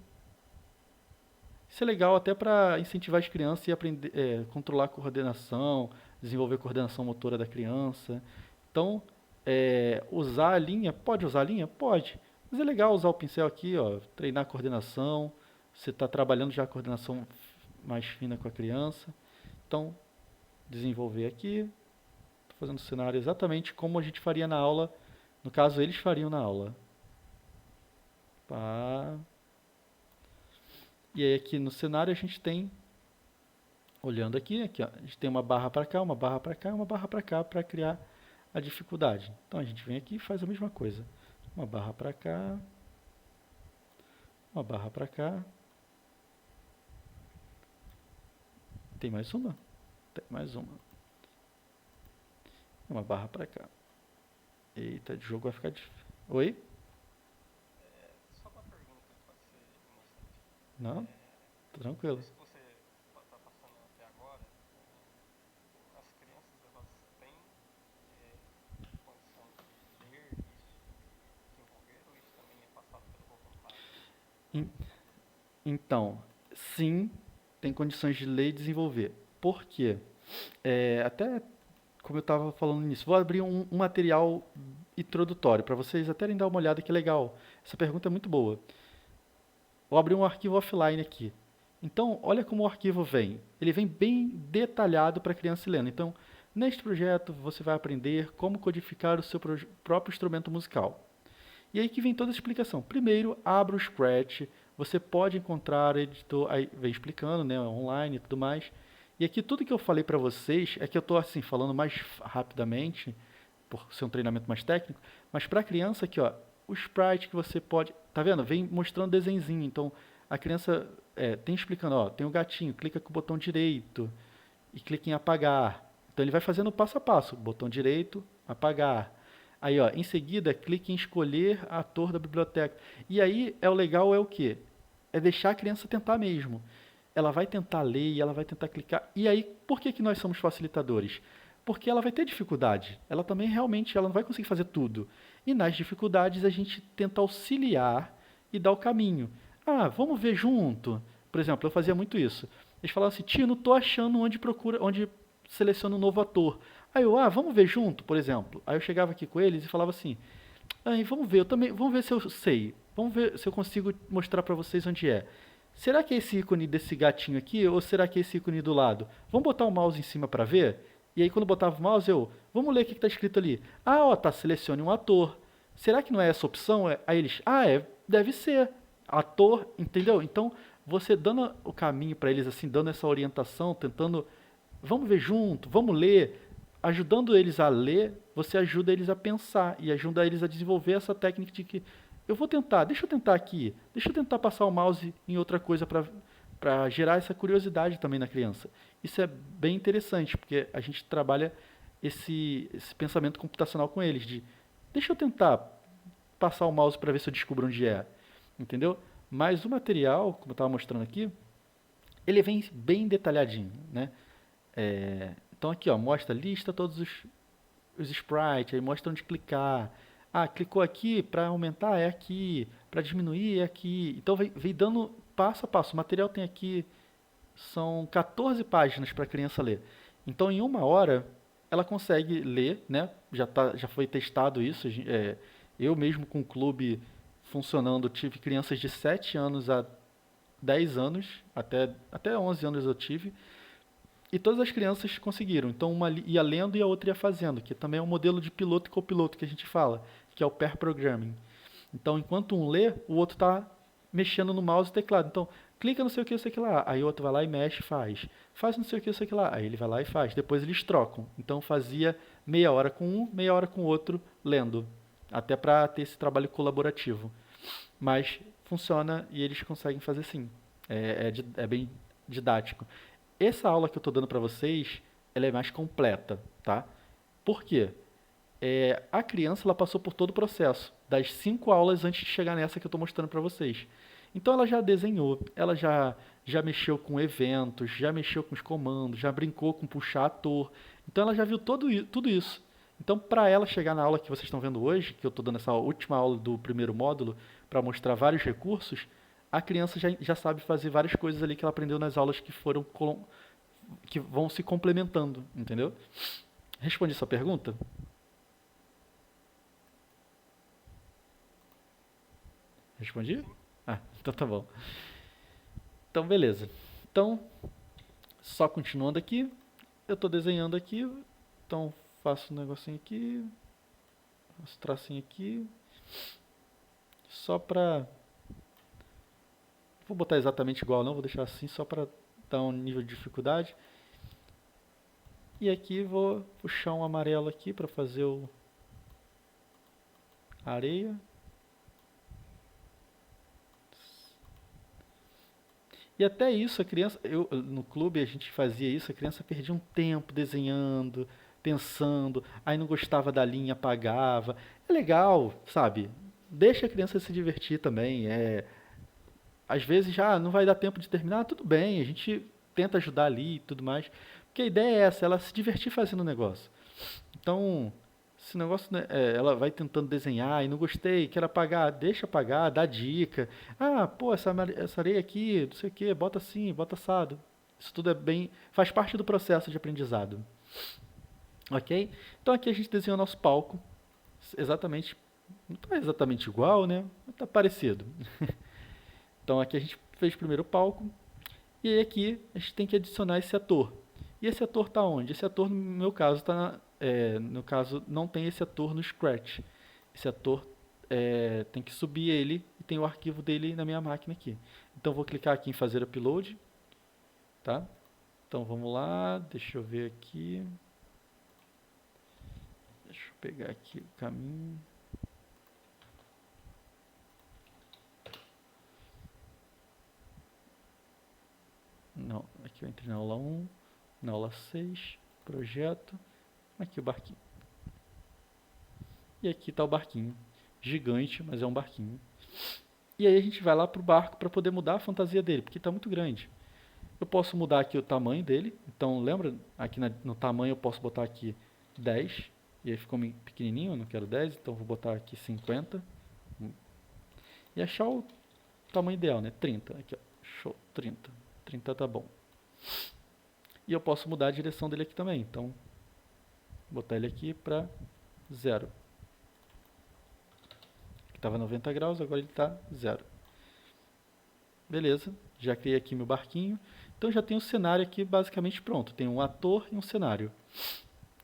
Isso é legal até para incentivar as crianças e aprender, controlar a coordenação, desenvolver a coordenação motora da criança. Então, usar a linha, pode usar a linha? Pode. Mas é legal usar o pincel aqui, ó, treinar a coordenação. Você está trabalhando já a coordenação mais fina com a criança. Então, desenvolver aqui. Estou fazendo o cenário exatamente como a gente faria na aula. No caso, eles fariam na aula. Pá. E aí aqui no cenário a gente tem, olhando aqui ó, a gente tem uma barra para cá, uma barra para cá, uma barra para cá para criar a dificuldade. Então a gente vem aqui e faz a mesma coisa. Uma barra para cá, uma barra para cá. Tem mais uma? Tem mais uma. Uma barra para cá. Eita, o jogo vai ficar difícil. Oi? Só uma pergunta, pode ser inocente. Não? Tranquilo. Isso que você está passando até agora, as crianças elas têm condição de ler isso, desenvolver, ou isso também é passado pelo voluntário? En- Então, sim, tem condições de ler e desenvolver. Por quê? Até como eu estava falando nisso, vou abrir um material introdutório para vocês até dar uma olhada que é legal. Essa pergunta é muito boa. Vou abrir um arquivo offline aqui. Então, olha como o arquivo vem. Ele vem bem detalhado para a criança lendo. Então, neste projeto você vai aprender como codificar o seu próprio instrumento musical. E aí que vem toda a explicação. Primeiro, abra o Scratch. Você pode encontrar editor, aí vem explicando, né, online e tudo mais. E aqui tudo que eu falei para vocês é que eu estou assim falando mais rapidamente, por ser um treinamento mais técnico, mas para a criança aqui, ó, o sprite que você pode, tá vendo? Vem mostrando desenhozinho. Então a criança tem explicando, ó, tem o gatinho, clica com o botão direito e clica em apagar. Então ele vai fazendo passo a passo, botão direito, apagar. Aí, em seguida, clique em escolher ator da biblioteca. E aí, o legal é o quê? é deixar a criança tentar mesmo. Ela vai tentar ler e ela vai tentar clicar. E aí, por que nós somos facilitadores? Porque ela vai ter dificuldade. Ela também realmente ela não vai conseguir fazer tudo. E nas dificuldades a gente tenta auxiliar e dar o caminho. Ah, vamos ver junto. Por exemplo, eu fazia muito isso. Eles falavam assim, tio, não tô achando onde seleciona um novo ator. Aí eu, vamos ver junto, por exemplo. Aí eu chegava aqui com eles e falava assim, vamos ver, vamos ver se eu sei. Vamos ver se eu consigo mostrar pra vocês onde é. Será que é esse ícone desse gatinho aqui ou será que é esse ícone do lado? Vamos botar o mouse em cima pra ver? E aí quando eu botava o mouse vamos ler o que está escrito ali. Tá, selecione um ator. Será que não é essa opção? Aí eles, deve ser. Ator, entendeu? Então, você dando o caminho para eles, assim, dando essa orientação, tentando, vamos ver junto, vamos ler, ajudando eles a ler, você ajuda eles a pensar e ajuda eles a desenvolver essa técnica de que eu vou tentar, deixa eu tentar aqui, deixa eu tentar passar o mouse em outra coisa para gerar essa curiosidade também na criança. Isso é bem interessante, porque a gente trabalha esse pensamento computacional com eles, de deixa eu tentar passar o mouse para ver se eu descubro onde é, entendeu? Mas o material, como eu estava mostrando aqui, ele vem bem detalhadinho, né? Então aqui, ó, mostra, lista todos os sprites, aí mostra onde clicar. Clicou aqui, para aumentar é aqui, para diminuir é aqui. Então vem dando passo a passo. O material tem aqui, são 14 páginas para a criança ler. Então em uma hora ela consegue ler, né? Já foi testado isso. Eu mesmo com o clube funcionando, tive crianças de 7 anos a 10 anos, até 11 anos eu tive. E todas as crianças conseguiram. Então uma ia lendo e a outra ia fazendo, que também é um modelo de piloto e copiloto que a gente fala, que é o pair programming. Então enquanto um lê, o outro está mexendo no mouse e teclado. Então clica não sei o que, não sei o que lá. Aí o outro vai lá e mexe e faz. Faz não sei o que, não sei o que lá. Aí ele vai lá e faz. Depois eles trocam. Então fazia meia hora com um, meia hora com o outro lendo. Até para ter esse trabalho colaborativo. Mas funciona e eles conseguem fazer sim. É bem didático. Essa aula que eu estou dando para vocês, ela é mais completa, tá? Por quê? A criança ela passou por todo o processo, das 5 aulas antes de chegar nessa que eu estou mostrando para vocês. Então ela já desenhou, ela já mexeu com eventos, já mexeu com os comandos, já brincou com puxar ator. Então ela já viu tudo isso. Então para ela chegar na aula que vocês estão vendo hoje, que eu estou dando essa última aula do primeiro módulo, para mostrar vários recursos, a criança já sabe fazer várias coisas ali que ela aprendeu nas aulas que vão se complementando, entendeu? Respondi sua pergunta? Respondi? Então tá bom. Então beleza. Então, só continuando aqui, eu estou desenhando aqui, então faço um negocinho aqui, faço um tracinho aqui, só para vou botar exatamente igual não, vou deixar assim só para dar um nível de dificuldade. E aqui vou puxar um amarelo aqui para fazer o areia. E até isso a criança, no clube a gente fazia isso, a criança perdia um tempo desenhando, pensando, aí não gostava da linha, apagava. É legal, sabe? Deixa a criança se divertir também. Às vezes já não vai dar tempo de terminar, tudo bem, a gente tenta ajudar ali e tudo mais. Porque a ideia é essa, ela se divertir fazendo o negócio. Então, esse negócio, né, ela vai tentando desenhar e não gostei, quero apagar, deixa apagar, dá dica. Pô, essa areia aqui, não sei o que, bota assim, bota assado. Isso tudo faz parte do processo de aprendizado. Ok? Então aqui a gente desenhou nosso palco, exatamente, não está exatamente igual, né? Mas está parecido. Então aqui a gente fez primeiro o palco, e aí aqui a gente tem que adicionar esse ator. E esse ator está onde? Esse ator, no meu caso, no caso, não tem esse ator no Scratch. Esse ator tem que subir ele e tem o arquivo dele na minha máquina aqui. Então vou clicar aqui em fazer upload. Tá? Então vamos lá, deixa eu ver aqui. Deixa eu pegar aqui o caminho. Não, aqui eu entrei na aula 1, na aula 6, projeto, aqui o barquinho. E aqui está o barquinho, gigante, mas é um barquinho. E aí a gente vai lá pro barco para poder mudar a fantasia dele, porque está muito grande. Eu posso mudar aqui o tamanho dele. Então, lembra? Aqui no tamanho eu posso botar aqui 10. E aí ficou pequenininho, eu não quero 10, então vou botar aqui 50. E achar o tamanho ideal, né? 30. Aqui, ó. Show, 30. 30 tá bom. E eu posso mudar a direção dele aqui também. Então, botar ele aqui para 0. Aqui estava 90 graus, agora ele está 0. Beleza, já criei aqui meu barquinho. Então já tem o cenário aqui basicamente pronto. Tem um ator e um cenário.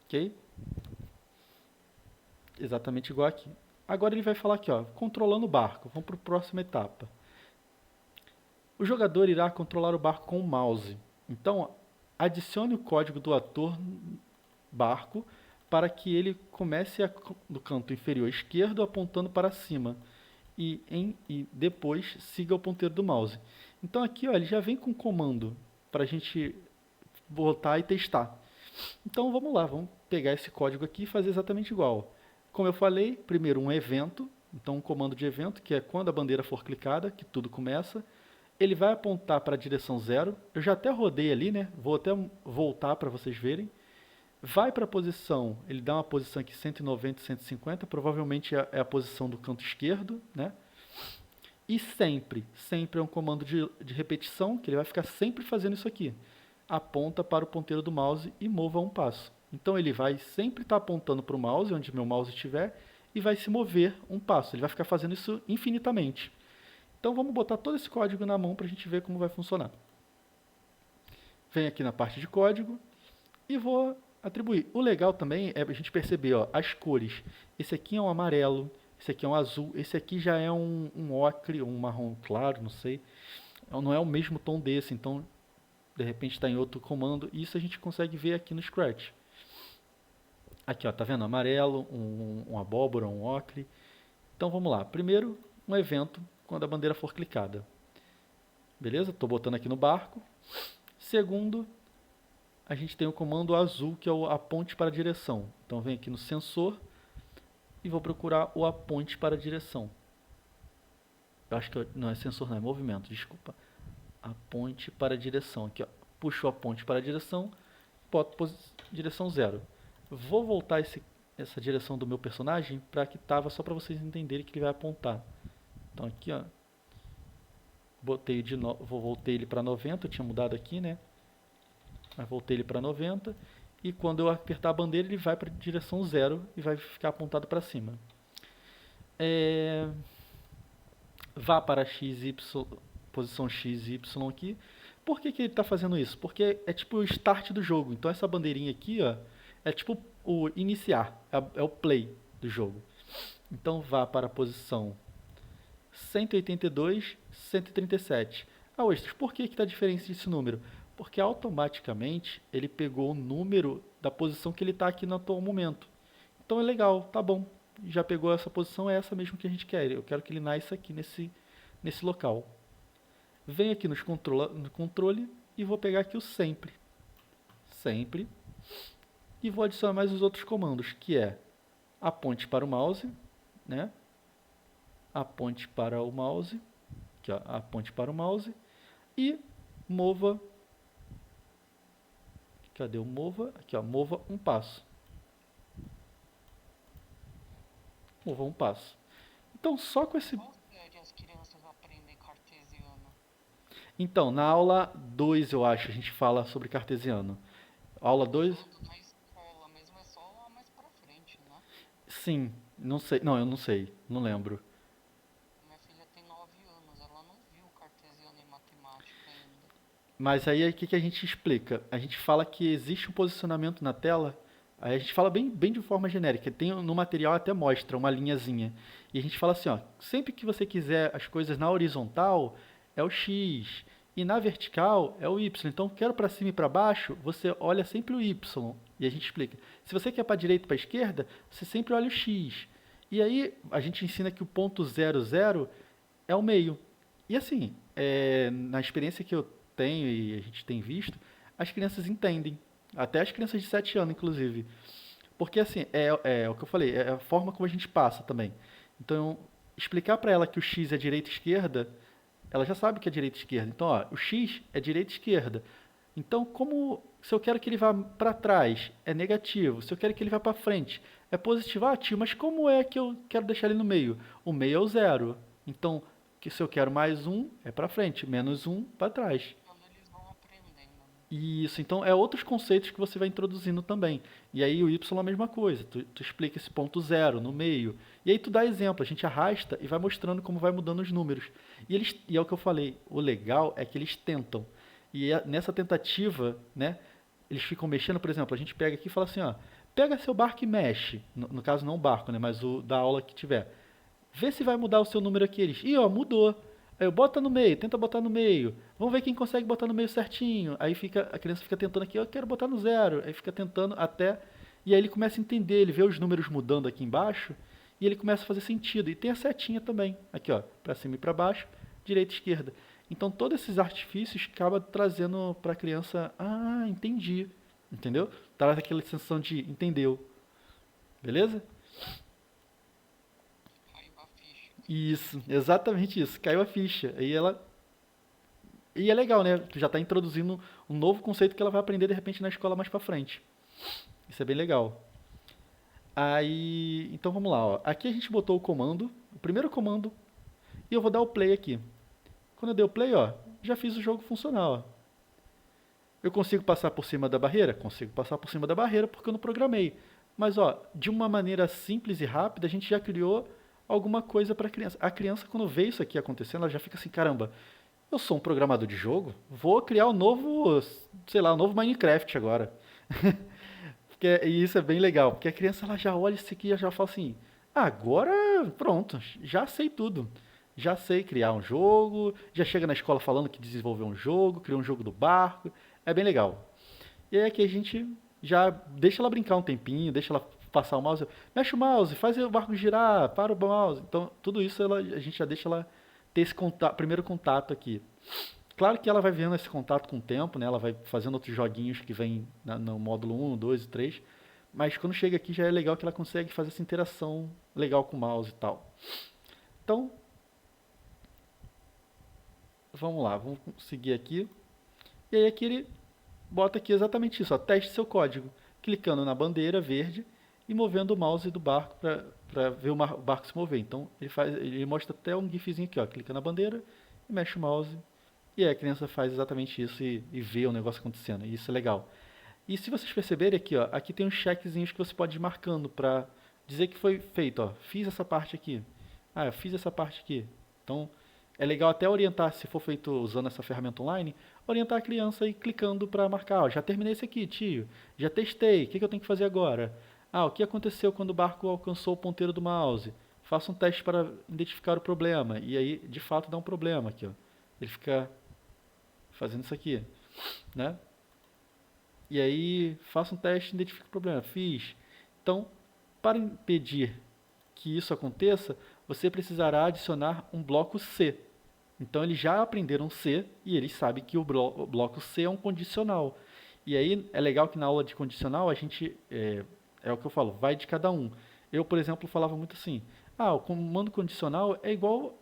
Ok? Exatamente igual aqui. Agora ele vai falar aqui, ó, controlando o barco. Vamos para a próxima etapa. O jogador irá controlar o barco com o mouse. Então, adicione o código do ator barco para que ele comece no canto inferior esquerdo apontando para cima e depois siga o ponteiro do mouse. Então aqui ó, ele já vem com um comando para a gente botar e testar. Então vamos lá, vamos pegar esse código aqui e fazer exatamente igual. Como eu falei, primeiro um evento, então um comando de evento, que é quando a bandeira for clicada, que tudo começa. Ele vai apontar para a direção 0. Eu já até rodei ali, né? Vou até voltar para vocês verem. Vai para a posição, ele dá uma posição aqui 190, 150, provavelmente é a posição do canto esquerdo, né? E sempre é um comando de repetição, que ele vai ficar sempre fazendo isso aqui. Aponta para o ponteiro do mouse e mova um passo. Então ele vai sempre estar apontando para o mouse, onde meu mouse estiver, e vai se mover um passo. Ele vai ficar fazendo isso infinitamente. Então vamos botar todo esse código na mão para a gente ver como vai funcionar. Venho aqui na parte de código e vou atribuir. O legal também é a gente perceber ó, as cores. Esse aqui é um amarelo, esse aqui é um azul, esse aqui já é um ocre, um marrom claro, não sei. Não é o mesmo tom desse, então de repente está em outro comando. E isso a gente consegue ver aqui no Scratch. Aqui ó, tá vendo? Amarelo, um abóbora, um ocre. Então vamos lá. Primeiro, um evento quando a bandeira for clicada. Beleza? Estou botando aqui no barco. Segundo, a gente tem o comando azul, que é o aponte para a direção. Então, venho aqui no sensor e vou procurar o aponte para a direção. Eu acho que não é sensor, não, é movimento, desculpa. Aponte para a direção. Aqui, ó. Puxo o aponte para a direção, boto direção 0. Vou voltar essa direção do meu personagem para que estava, só para vocês entenderem que ele vai apontar. Então, aqui, ó. Voltei ele para 90, eu tinha mudado aqui, né? Mas voltei ele para 90 e quando eu apertar a bandeira ele vai para a direção 0 e vai ficar apontado para cima. Vá para x, y, posição x e y aqui. Por que ele está fazendo isso? Porque é tipo o start do jogo. Então essa bandeirinha aqui ó, é tipo o iniciar, é o play do jogo. Então vá para a posição 182, 137. Ah, Ostras, por que está diferente esse número? Porque automaticamente ele pegou o número da posição que ele está aqui no atual momento. Então é legal, tá bom. Já pegou essa posição, é essa mesmo que a gente quer. Eu quero que ele nasça aqui nesse local. Venho aqui no controle e vou pegar aqui o sempre. Sempre. E vou adicionar mais os outros comandos, que é aponte para o mouse, né? Aponte para o mouse, aqui, ó, aponte para o mouse e mova. Cadê o mova? Aqui, ó, mova um passo. Mova um passo. Então, só com esse... Qual série as crianças aprendem cartesiano? Então, na aula 2, eu acho, a gente fala sobre cartesiano. Aula 2? Na escola mesmo é só lá mais pra frente, né? Sim, não sei. Não, eu não sei, não lembro. Minha filha tem 9 anos, ela não viu cartesiano em matemática ainda. Mas aí o que a gente explica? A gente fala que existe um posicionamento na tela, aí a gente fala bem de forma genérica, tem no material até mostra uma linhazinha. E a gente fala assim, ó, sempre que você quiser as coisas na horizontal, é o X, e na vertical é o Y. Então, quero para cima e para baixo, você olha sempre o Y. E a gente explica. Se você quer para a direita e para a esquerda, você sempre olha o X. E aí, a gente ensina que o ponto 00 é o meio. E assim, na experiência que eu tenho e a gente tem visto, as crianças entendem. Até as crianças de 7 anos, inclusive. Porque assim, é o que eu falei, é a forma como a gente passa também. Então, explicar para ela que o X é direita e esquerda, ela já sabe que é direita e esquerda. Então, ó, o X é direita e esquerda. Então, como se eu quero que ele vá para trás, é negativo. Se eu quero que ele vá para frente, é positivo. Ah, tio, mas como é que eu quero deixar ele no meio? O meio é o zero. Então, que se eu quero mais um, é para frente, menos um para trás. Quando eles vão aprendendo, né? Isso, então é outros conceitos que você vai introduzindo também. E aí o Y é a mesma coisa, tu explica esse ponto zero no meio. E aí tu dá exemplo, a gente arrasta e vai mostrando como vai mudando os números. E é o que eu falei, o legal é que eles tentam. Nessa tentativa, né, eles ficam mexendo, por exemplo, a gente pega aqui e fala assim, ó, pega seu barco e mexe. No caso não o barco, né, mas o da aula que tiver. Vê se vai mudar o seu número aqui. Eles, ih, ó, mudou. Aí eu, bota no meio, tenta botar no meio. Vamos ver quem consegue botar no meio certinho. Aí a criança fica tentando aqui, eu quero botar no zero. Aí fica tentando até. E aí ele começa a entender, ele vê os números mudando aqui embaixo e ele começa a fazer sentido. E tem a setinha também, aqui ó, para cima e para baixo, direita e esquerda. Então todos esses artifícios acabam trazendo para a criança, ah, entendi, entendeu? Traz aquela sensação de entendeu, beleza? Caiu a ficha. Isso, exatamente isso. Caiu a ficha. E é legal, né? Tu já está introduzindo um novo conceito que ela vai aprender de repente na escola mais para frente. Isso é bem legal. Aí, então vamos lá, ó. Aqui a gente botou o comando, o primeiro comando, e eu vou dar o play aqui. Quando eu dei o play, ó, já fiz o jogo funcionar, ó. Eu consigo passar por cima da barreira? Consigo passar por cima da barreira porque eu não programei. Mas, ó, de uma maneira simples e rápida, a gente já criou alguma coisa para a criança. A criança, quando vê isso aqui acontecendo, ela já fica assim, caramba, eu sou um programador de jogo, vou criar um novo, sei lá, um novo Minecraft agora. E isso é bem legal, porque a criança ela já olha isso aqui e já fala assim, agora pronto, já sei tudo. Já sei criar um jogo, já chega na escola falando que desenvolveu um jogo, criou um jogo do barco, é bem legal. E aí aqui a gente já deixa ela brincar um tempinho, deixa ela passar o mouse, mexe o mouse, faz o barco girar, para o mouse. Então, tudo isso a gente já deixa ela ter esse contato, primeiro contato aqui. Claro que ela vai vendo esse contato com o tempo, né? Ela vai fazendo outros joguinhos que vem no módulo 1, 2 e 3. Mas quando chega aqui já é legal que ela consegue fazer essa interação legal com o mouse e tal. Então, vamos lá, vamos seguir aqui. E aí aqui ele bota aqui exatamente isso, ó, teste seu código, clicando na bandeira verde e movendo o mouse do barco para ver o barco se mover. Então ele mostra até um gifzinho aqui, ó, clica na bandeira e mexe o mouse. E aí a criança faz exatamente isso e vê o negócio acontecendo. E isso é legal. E se vocês perceberem aqui, ó, aqui tem uns checkzinhos que você pode ir marcando para dizer que foi feito. Ó, fiz essa parte aqui. Ah, eu fiz essa parte aqui. Então é legal até orientar, se for feito usando essa ferramenta online, orientar a criança e clicando para marcar. Ó, já terminei esse aqui, tio. Já testei. O que eu tenho que fazer agora? Ah, o que aconteceu quando o barco alcançou o ponteiro do mouse? Faça um teste para identificar o problema. E aí, de fato, dá um problema aqui. Ó. Ele fica fazendo isso aqui, né? E aí, faça um teste e identifique o problema. Fiz. Então, para impedir que isso aconteça, você precisará adicionar um bloco C. Então, eles já aprenderam C e eles sabem que o bloco C é um condicional. E aí, é legal que na aula de condicional, a gente, é o que eu falo, vai de cada um. Eu, por exemplo, falava muito assim, o comando condicional é igual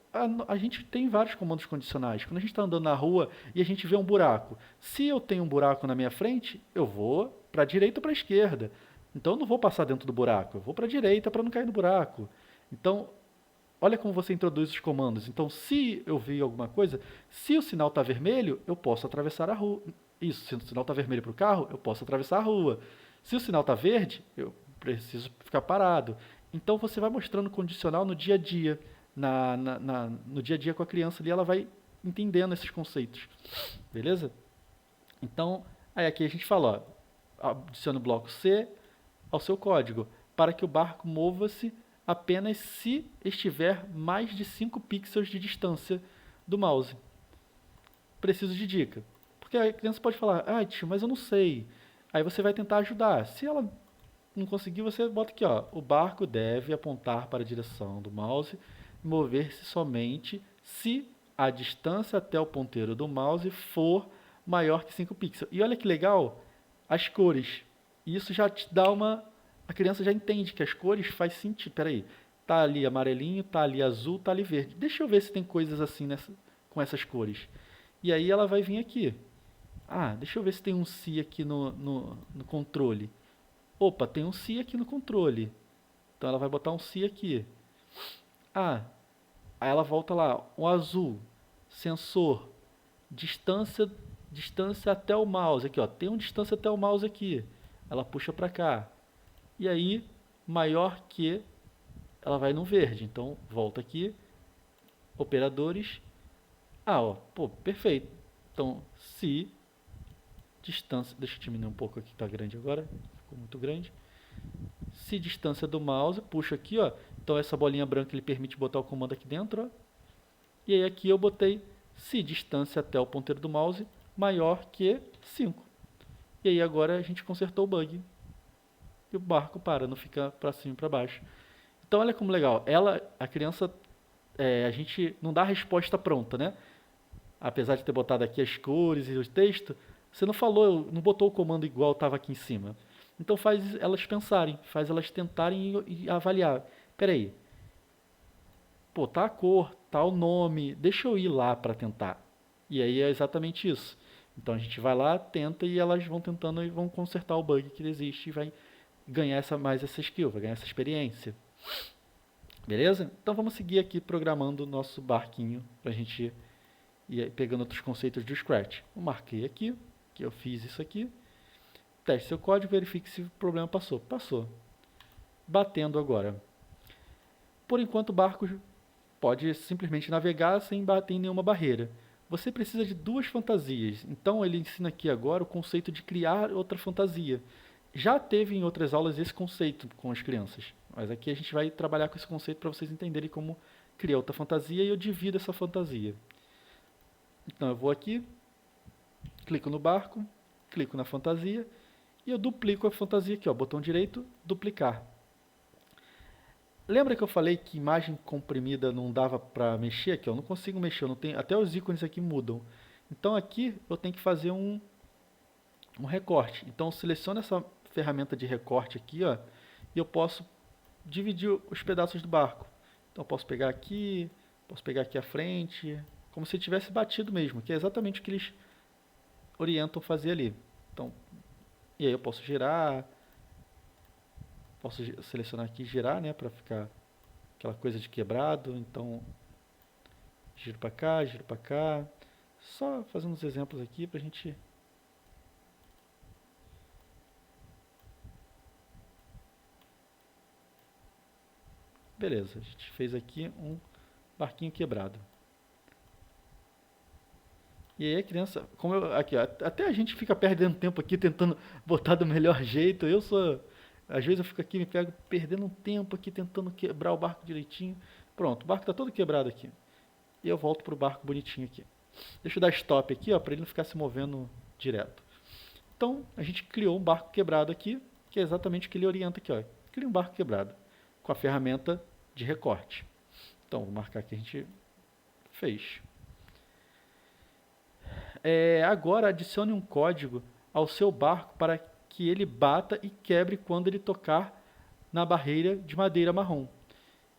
a gente tem vários comandos condicionais. Quando a gente está andando na rua e a gente vê um buraco, se eu tenho um buraco na minha frente, eu vou para a direita ou para a esquerda. Então eu não vou passar dentro do buraco, eu vou para a direita para não cair no buraco. Então, olha como você introduz os comandos. Então, se eu vi alguma coisa, se o sinal está vermelho, eu posso atravessar a rua. Isso, se o sinal está vermelho para o carro, eu posso atravessar a rua. Se o sinal está verde, eu preciso ficar parado. Então, você vai mostrando condicional no dia a dia. No dia a dia com a criança ali, ela vai entendendo esses conceitos. Beleza? Então, aí aqui a gente fala, ó, adicione o bloco C ao seu código, para que o barco mova-se apenas se estiver mais de 5 pixels de distância do mouse. Preciso de dica. Porque a criança pode falar, tio, mas eu não sei. Aí você vai tentar ajudar. Se ela não conseguir, você bota aqui, ó, o barco deve apontar para a direção do mouse e mover-se somente se a distância até o ponteiro do mouse for maior que 5 pixels. E olha que legal, as cores. Isso já te dá uma... A criança já entende que as cores faz sentido. Peraí, Tá ali amarelinho, tá ali azul, tá ali verde. Deixa eu ver se tem coisas assim com essas cores. E aí ela vai vir aqui. Ah, deixa eu ver se tem um se aqui no controle. Opa, tem um se aqui no controle. Então ela vai botar um se aqui. Ah, aí ela volta lá. O azul, sensor, distância, distância até o mouse. Aqui, ó, tem uma distância até o mouse aqui. Ela puxa para cá. E aí, maior que, ela vai no verde. Então, volta aqui. Operadores. Ah, ó, pô, perfeito. Então, se distância, deixa eu diminuir um pouco aqui, tá grande agora, ficou muito grande. Se distância do mouse, puxa aqui, ó. Então essa bolinha branca ele permite botar o comando aqui dentro, ó. E aí aqui eu botei se distância até o ponteiro do mouse maior que 5. E aí agora a gente consertou o bug. E o barco para, não fica para cima e para baixo. Então olha como legal. A criança, a gente não dá a resposta pronta, né? Apesar de ter botado aqui as cores e o texto, você não falou, não botou o comando igual estava aqui em cima. Então faz elas pensarem, faz elas tentarem e avaliar. Peraí, pô, tá a cor, tá o nome, deixa eu ir lá para tentar. E aí é exatamente isso. Então a gente vai lá, tenta e elas vão tentando e vão consertar o bug que existe e vai ganhar mais essa skill, vai ganhar essa experiência. Beleza? Então vamos seguir aqui programando o nosso barquinho para a gente ir pegando outros conceitos do Scratch. Eu marquei aqui, que eu fiz isso aqui. Teste seu código, verifique se o problema passou. Passou. Batendo agora. Por enquanto o barco pode simplesmente navegar sem bater em nenhuma barreira. Você precisa de duas fantasias. Então ele ensina aqui agora o conceito de criar outra fantasia. Já teve em outras aulas esse conceito com as crianças. Mas aqui a gente vai trabalhar com esse conceito para vocês entenderem como criar outra fantasia e eu divido essa fantasia. Então eu vou aqui, clico no barco, clico na fantasia e eu duplico a fantasia aqui, ó, botão direito, duplicar. Lembra que eu falei que imagem comprimida não dava para mexer aqui? Eu não consigo mexer, eu não tenho, até os ícones aqui mudam. Então aqui eu tenho que fazer um recorte. Então eu seleciono essa ferramenta de recorte aqui, ó, e eu posso dividir os pedaços do barco. Então eu posso pegar aqui à frente, como se tivesse batido mesmo, que é exatamente o que eles orientam fazer ali. Então, e aí eu posso girar, posso selecionar aqui e girar, né, para ficar aquela coisa de quebrado. Então, giro para cá, giro para cá. Só fazendo uns exemplos aqui para a gente... Beleza, a gente fez aqui um barquinho quebrado. E aí a criança, como aqui, ó, até a gente fica perdendo tempo aqui tentando botar do melhor jeito. Às vezes eu fico aqui, me pego perdendo um tempo aqui tentando quebrar o barco direitinho. Pronto, o barco está todo quebrado aqui. E eu volto para o barco bonitinho aqui. Deixa eu dar stop aqui, ó, para ele não ficar se movendo direto. Então, a gente criou um barco quebrado aqui, que é exatamente o que ele orienta aqui, ó. Cria um barco quebrado com a ferramenta de recorte. Então, vou marcar que a gente fez. Agora adicione um código ao seu barco para que ele bata e quebre quando ele tocar na barreira de madeira marrom.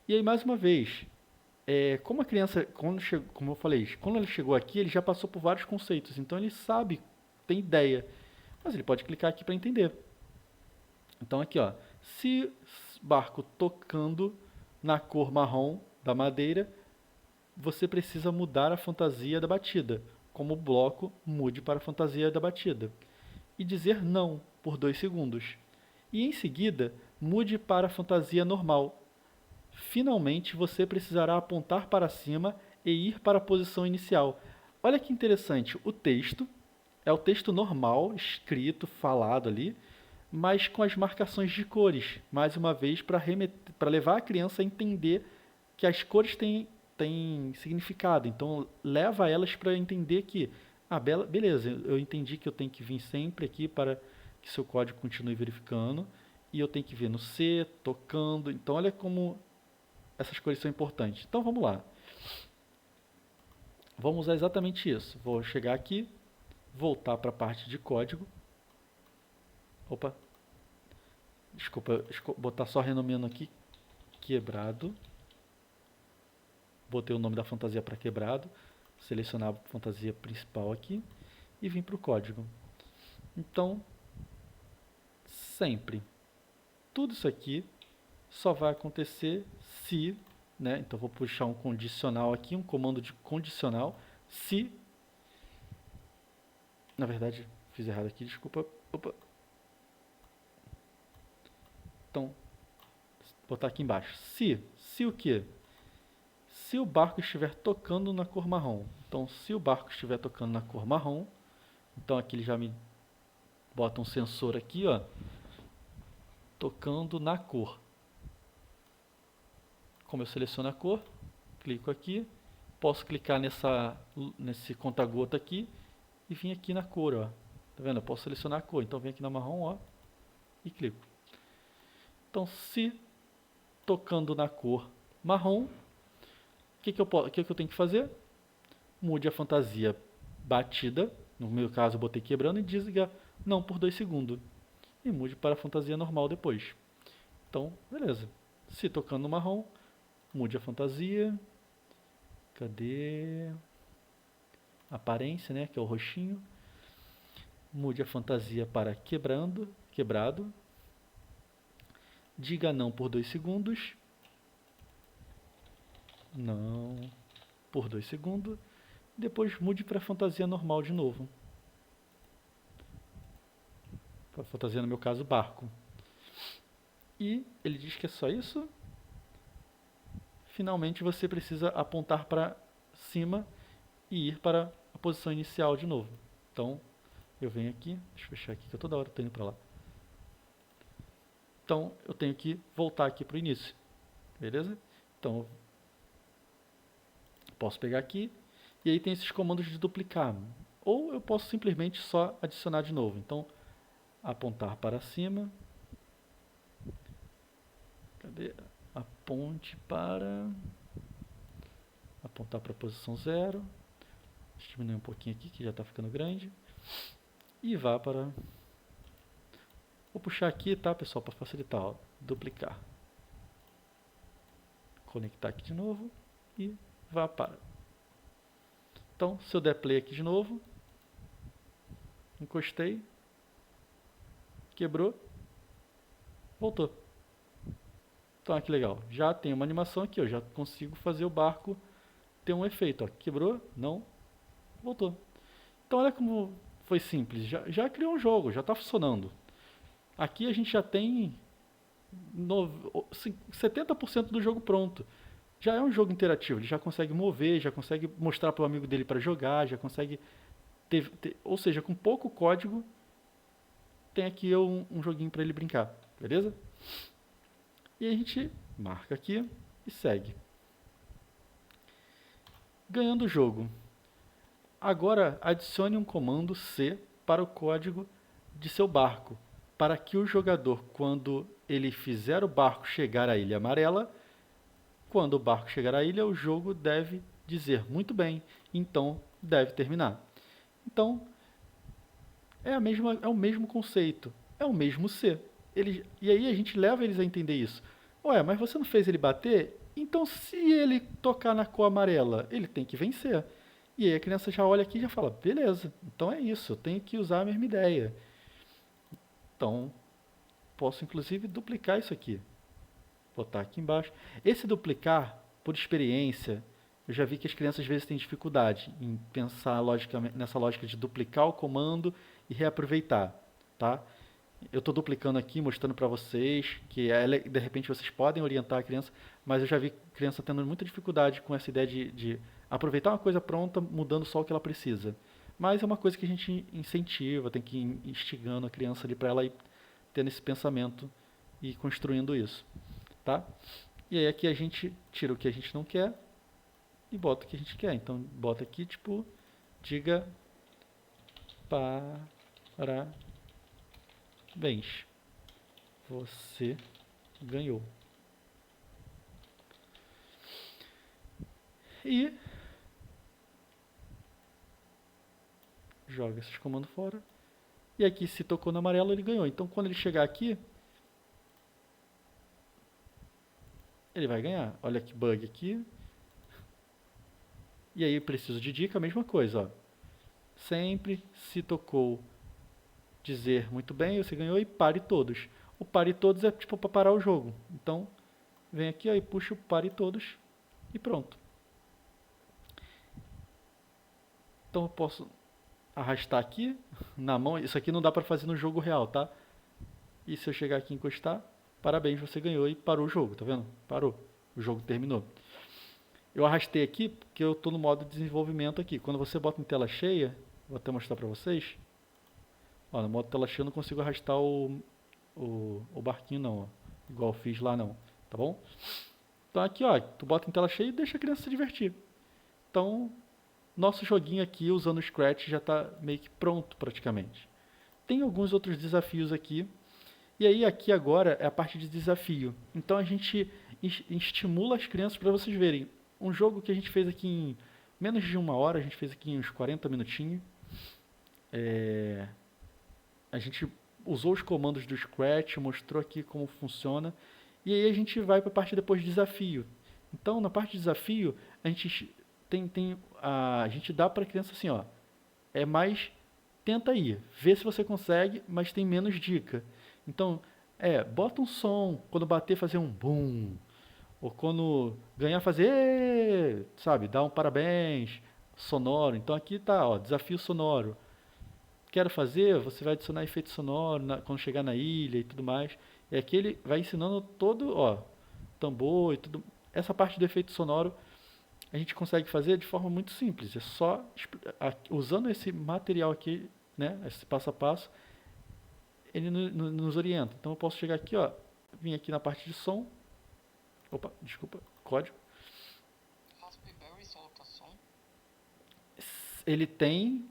E aí, mais uma vez, como a criança, como eu falei, quando ele chegou aqui, ele já passou por vários conceitos, então ele sabe, tem ideia, mas ele pode clicar aqui para entender. Então aqui, ó, se barco tocando na cor marrom da madeira, você precisa mudar a fantasia da batida, como o bloco mude para a fantasia da batida, e dizer não por 2 segundos. E em seguida, mude para a fantasia normal. Finalmente, você precisará apontar para cima e ir para a posição inicial. Olha que interessante, o texto é o texto normal, escrito, falado ali, mas com as marcações de cores, mais uma vez para levar a criança a entender que as cores têm significado. Então leva elas para entender que, beleza, eu entendi que eu tenho que vir sempre aqui para que seu código continue verificando, e eu tenho que ver no C, tocando. Então olha como essas cores são importantes. Então vamos lá. Vamos usar exatamente isso. Vou chegar aqui, voltar para a parte de código. Opa, desculpa, botar só renomeando aqui, quebrado. Botei o nome da fantasia para quebrado. Selecionar a fantasia principal aqui. E vim para o código. Então, sempre, tudo isso aqui só vai acontecer se, né? Então vou puxar um condicional aqui, um comando de condicional, se, na verdade, fiz errado aqui, desculpa, opa. Então, vou botar aqui embaixo, se o quê? Se o barco estiver tocando na cor marrom. Então, se o barco estiver tocando na cor marrom, então aqui ele já me bota um sensor aqui, ó, tocando na cor. Como eu seleciono a cor, clico aqui, posso clicar nesse conta-gota aqui e vir aqui na cor, ó. Tá vendo? Eu posso selecionar a cor, então vem aqui na marrom, ó, e clico. Então, se tocando na cor marrom, o que eu tenho que fazer? Mude a fantasia batida, no meu caso eu botei quebrando, e diga não por 2 segundos. E mude para a fantasia normal depois. Então, beleza. Se tocando no marrom, mude a fantasia. Cadê? Aparência, né? Que é o roxinho. Mude a fantasia para quebrado. Diga não por 2 segundos. Não por 2 segundos. Depois mude para a fantasia normal de novo. Para a fantasia, no meu caso, barco. E ele diz que é só isso. Finalmente você precisa apontar para cima e ir para a posição inicial de novo. Então, eu venho aqui, deixa eu fechar aqui que eu toda hora estou indo para lá. Então, eu tenho que voltar aqui para o início, beleza? Então, posso pegar aqui, e aí tem esses comandos de duplicar. Ou eu posso simplesmente só adicionar de novo. Então, apontar para cima. Cadê? Aponte para... Apontar para a posição 0. Deixa eu diminuir um pouquinho aqui, que já está ficando grande. E vá para... Vou puxar aqui, tá, pessoal, para facilitar, ó, duplicar. Conectar aqui de novo e vá para. Então, se eu der play aqui de novo, encostei, quebrou, voltou. Então, olha que legal. Já tem uma animação aqui, eu já consigo fazer o barco ter um efeito. Ó. Quebrou, não, voltou. Então, olha como foi simples. Já criou um jogo, já está funcionando. Aqui a gente já tem 70% do jogo pronto. Já é um jogo interativo, ele já consegue mover, já consegue mostrar para o amigo dele para jogar, já consegue ou seja, com pouco código tem aqui um joguinho para ele brincar, beleza? E a gente marca aqui e segue. Ganhando o jogo. Agora adicione um comando C para o código de seu barco, para que o jogador, quando ele fizer o barco chegar à ilha amarela, quando o barco chegar à ilha, o jogo deve dizer muito bem, então deve terminar. Então, é o mesmo conceito, é o mesmo C. E aí a gente leva eles a entender isso. Ué, mas você não fez ele bater? Então se ele tocar na cor amarela, ele tem que vencer. E aí a criança já olha aqui e já fala, beleza, então é isso, eu tenho que usar a mesma ideia. Então, posso inclusive duplicar isso aqui. Botar aqui embaixo. Esse duplicar, por experiência, eu já vi que as crianças às vezes têm dificuldade em pensar nessa lógica de duplicar o comando e reaproveitar, tá? Eu estou duplicando aqui, mostrando para vocês que de repente vocês podem orientar a criança, mas eu já vi criança tendo muita dificuldade com essa ideia de aproveitar uma coisa pronta, mudando só o que ela precisa. Mas é uma coisa que a gente incentiva, tem que ir instigando a criança ali para ela ir tendo esse pensamento e construindo isso, tá? E aí aqui a gente tira o que a gente não quer e bota o que a gente quer. Então bota aqui tipo, diga parabéns, você ganhou. E joga esses comandos fora. E aqui se tocou no amarelo ele ganhou. Então quando ele chegar aqui, ele vai ganhar. Olha que bug aqui. E aí preciso de dica, a mesma coisa, ó. Sempre se tocou dizer muito bem, você ganhou e pare todos. O pare todos é tipo para parar o jogo. Então, vem aqui ó, e puxa o pare todos e pronto. Então eu posso arrastar aqui na mão. Isso aqui não dá para fazer no jogo real, tá? E se eu chegar aqui e encostar, parabéns, você ganhou e parou o jogo, tá vendo? Parou. O jogo terminou. Eu arrastei aqui porque eu estou no modo de desenvolvimento aqui. Quando você bota em tela cheia, vou até mostrar para vocês. Ó, no modo tela cheia eu não consigo arrastar o barquinho não, ó. Igual eu fiz lá não, tá bom? Então aqui ó, tu bota em tela cheia e deixa a criança se divertir. Então, nosso joguinho aqui usando o Scratch já está meio que pronto praticamente. Tem alguns outros desafios aqui. E aí aqui agora é a parte de desafio. Então a gente estimula as crianças para vocês verem. Um jogo que a gente fez aqui em menos de 1 hora, a gente fez aqui em uns 40 minutinhos. A gente usou os comandos do Scratch, mostrou aqui como funciona. E aí a gente vai para a parte depois de desafio. Então na parte de desafio, a gente a gente dá para a criança assim, ó. É mais, tenta aí, vê se você consegue, mas tem menos dica. Então, bota um som, quando bater fazer um boom, ou quando ganhar fazer, "Ê", sabe, dá um parabéns sonoro. Então aqui tá, ó, desafio sonoro. Quero fazer, você vai adicionar efeito sonoro quando chegar na ilha e tudo mais. E aqui ele vai ensinando todo, ó, tambor e tudo. Essa parte do efeito sonoro a gente consegue fazer de forma muito simples. É só usando esse material aqui, né, esse passo a passo, ele nos orienta. Então eu posso chegar aqui, ó, vir aqui na parte de som. Opa, desculpa, código. Raspberry solta som? Ele tem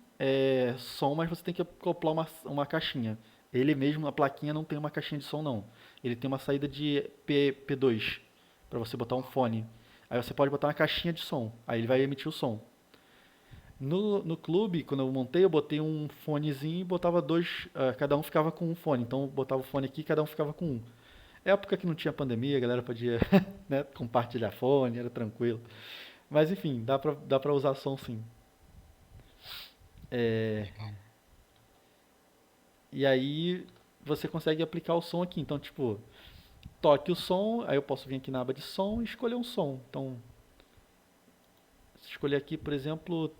som, mas você tem que acoplar uma caixinha. Ele mesmo, a plaquinha não tem uma caixinha de som não. Ele tem uma saída de P2 para você botar um fone. Aí você pode botar uma caixinha de som. Aí ele vai emitir o som. No clube, quando eu montei, eu botei um fonezinho e botava dois, cada um ficava com um fone. Então eu botava o fone aqui e cada um ficava com um. Época que não tinha pandemia, a galera podia né, compartilhar fone, era tranquilo. Mas enfim, dá pra usar som sim. Legal. E aí você consegue aplicar o som aqui. Então, tipo, toque o som, aí eu posso vir aqui na aba de som e escolher um som. Então, se escolher aqui, por exemplo,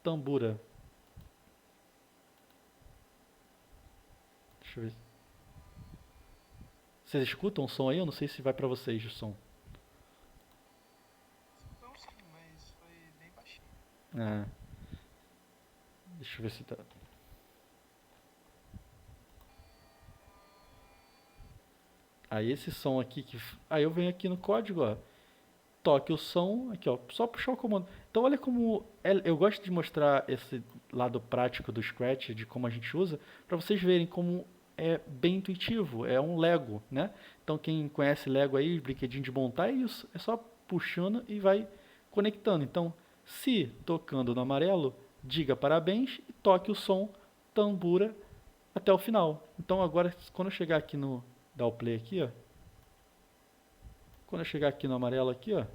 tambura. Deixa eu ver. Vocês escutam o som aí? Eu não sei se vai pra vocês o som. Não sim, mas foi bem baixinho. Ah, deixa eu ver se tá. Aí esse som aqui que. Aí eu venho aqui no código, ó. Toque o som, aqui ó, só puxar o comando. Então olha como eu gosto de mostrar esse lado prático do Scratch, de como a gente usa, para vocês verem como é bem intuitivo, é um Lego, né? Então quem conhece Lego aí, brinquedinho de montar, é isso, é só puxando e vai conectando. Então, se tocando no amarelo, diga parabéns e toque o som tambura até o final. Então agora, quando eu chegar aqui no, dar o play aqui, ó, quando eu chegar aqui no amarelo aqui, ó,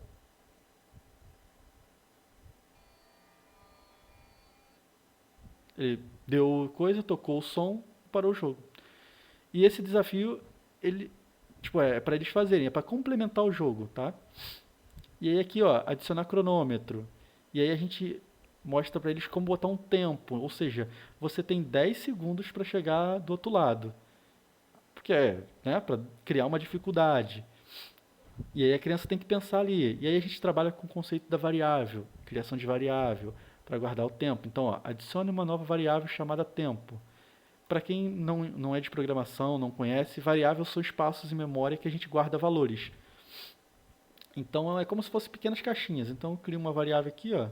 ele deu coisa, tocou o som, parou o jogo. E esse desafio, ele, tipo, é para eles fazerem, é para complementar o jogo, tá? E aí aqui, ó, adicionar cronômetro. E aí a gente mostra para eles como botar um tempo, ou seja, você tem 10 segundos para chegar do outro lado. Porque né, para criar uma dificuldade. E aí a criança tem que pensar ali. E aí a gente trabalha com o conceito da variável, criação de variável, para guardar o tempo. Então, ó, adicione uma nova variável chamada tempo. Para quem não é de programação, não conhece, variáveis são espaços em memória que a gente guarda valores. Então é como se fossem pequenas caixinhas. Então eu crio uma variável aqui, ó,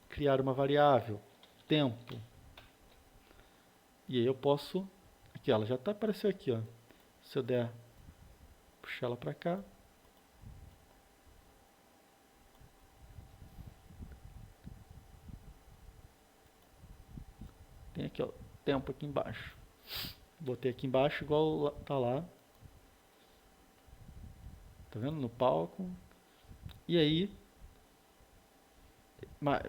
criar uma variável, tempo. E aí eu posso, aqui ela já apareceu aqui, ó. Se eu der, puxar ela para cá, tem aqui, ó, tempo aqui embaixo. Botei aqui embaixo igual tá lá. Tá vendo? No palco. E aí, ma-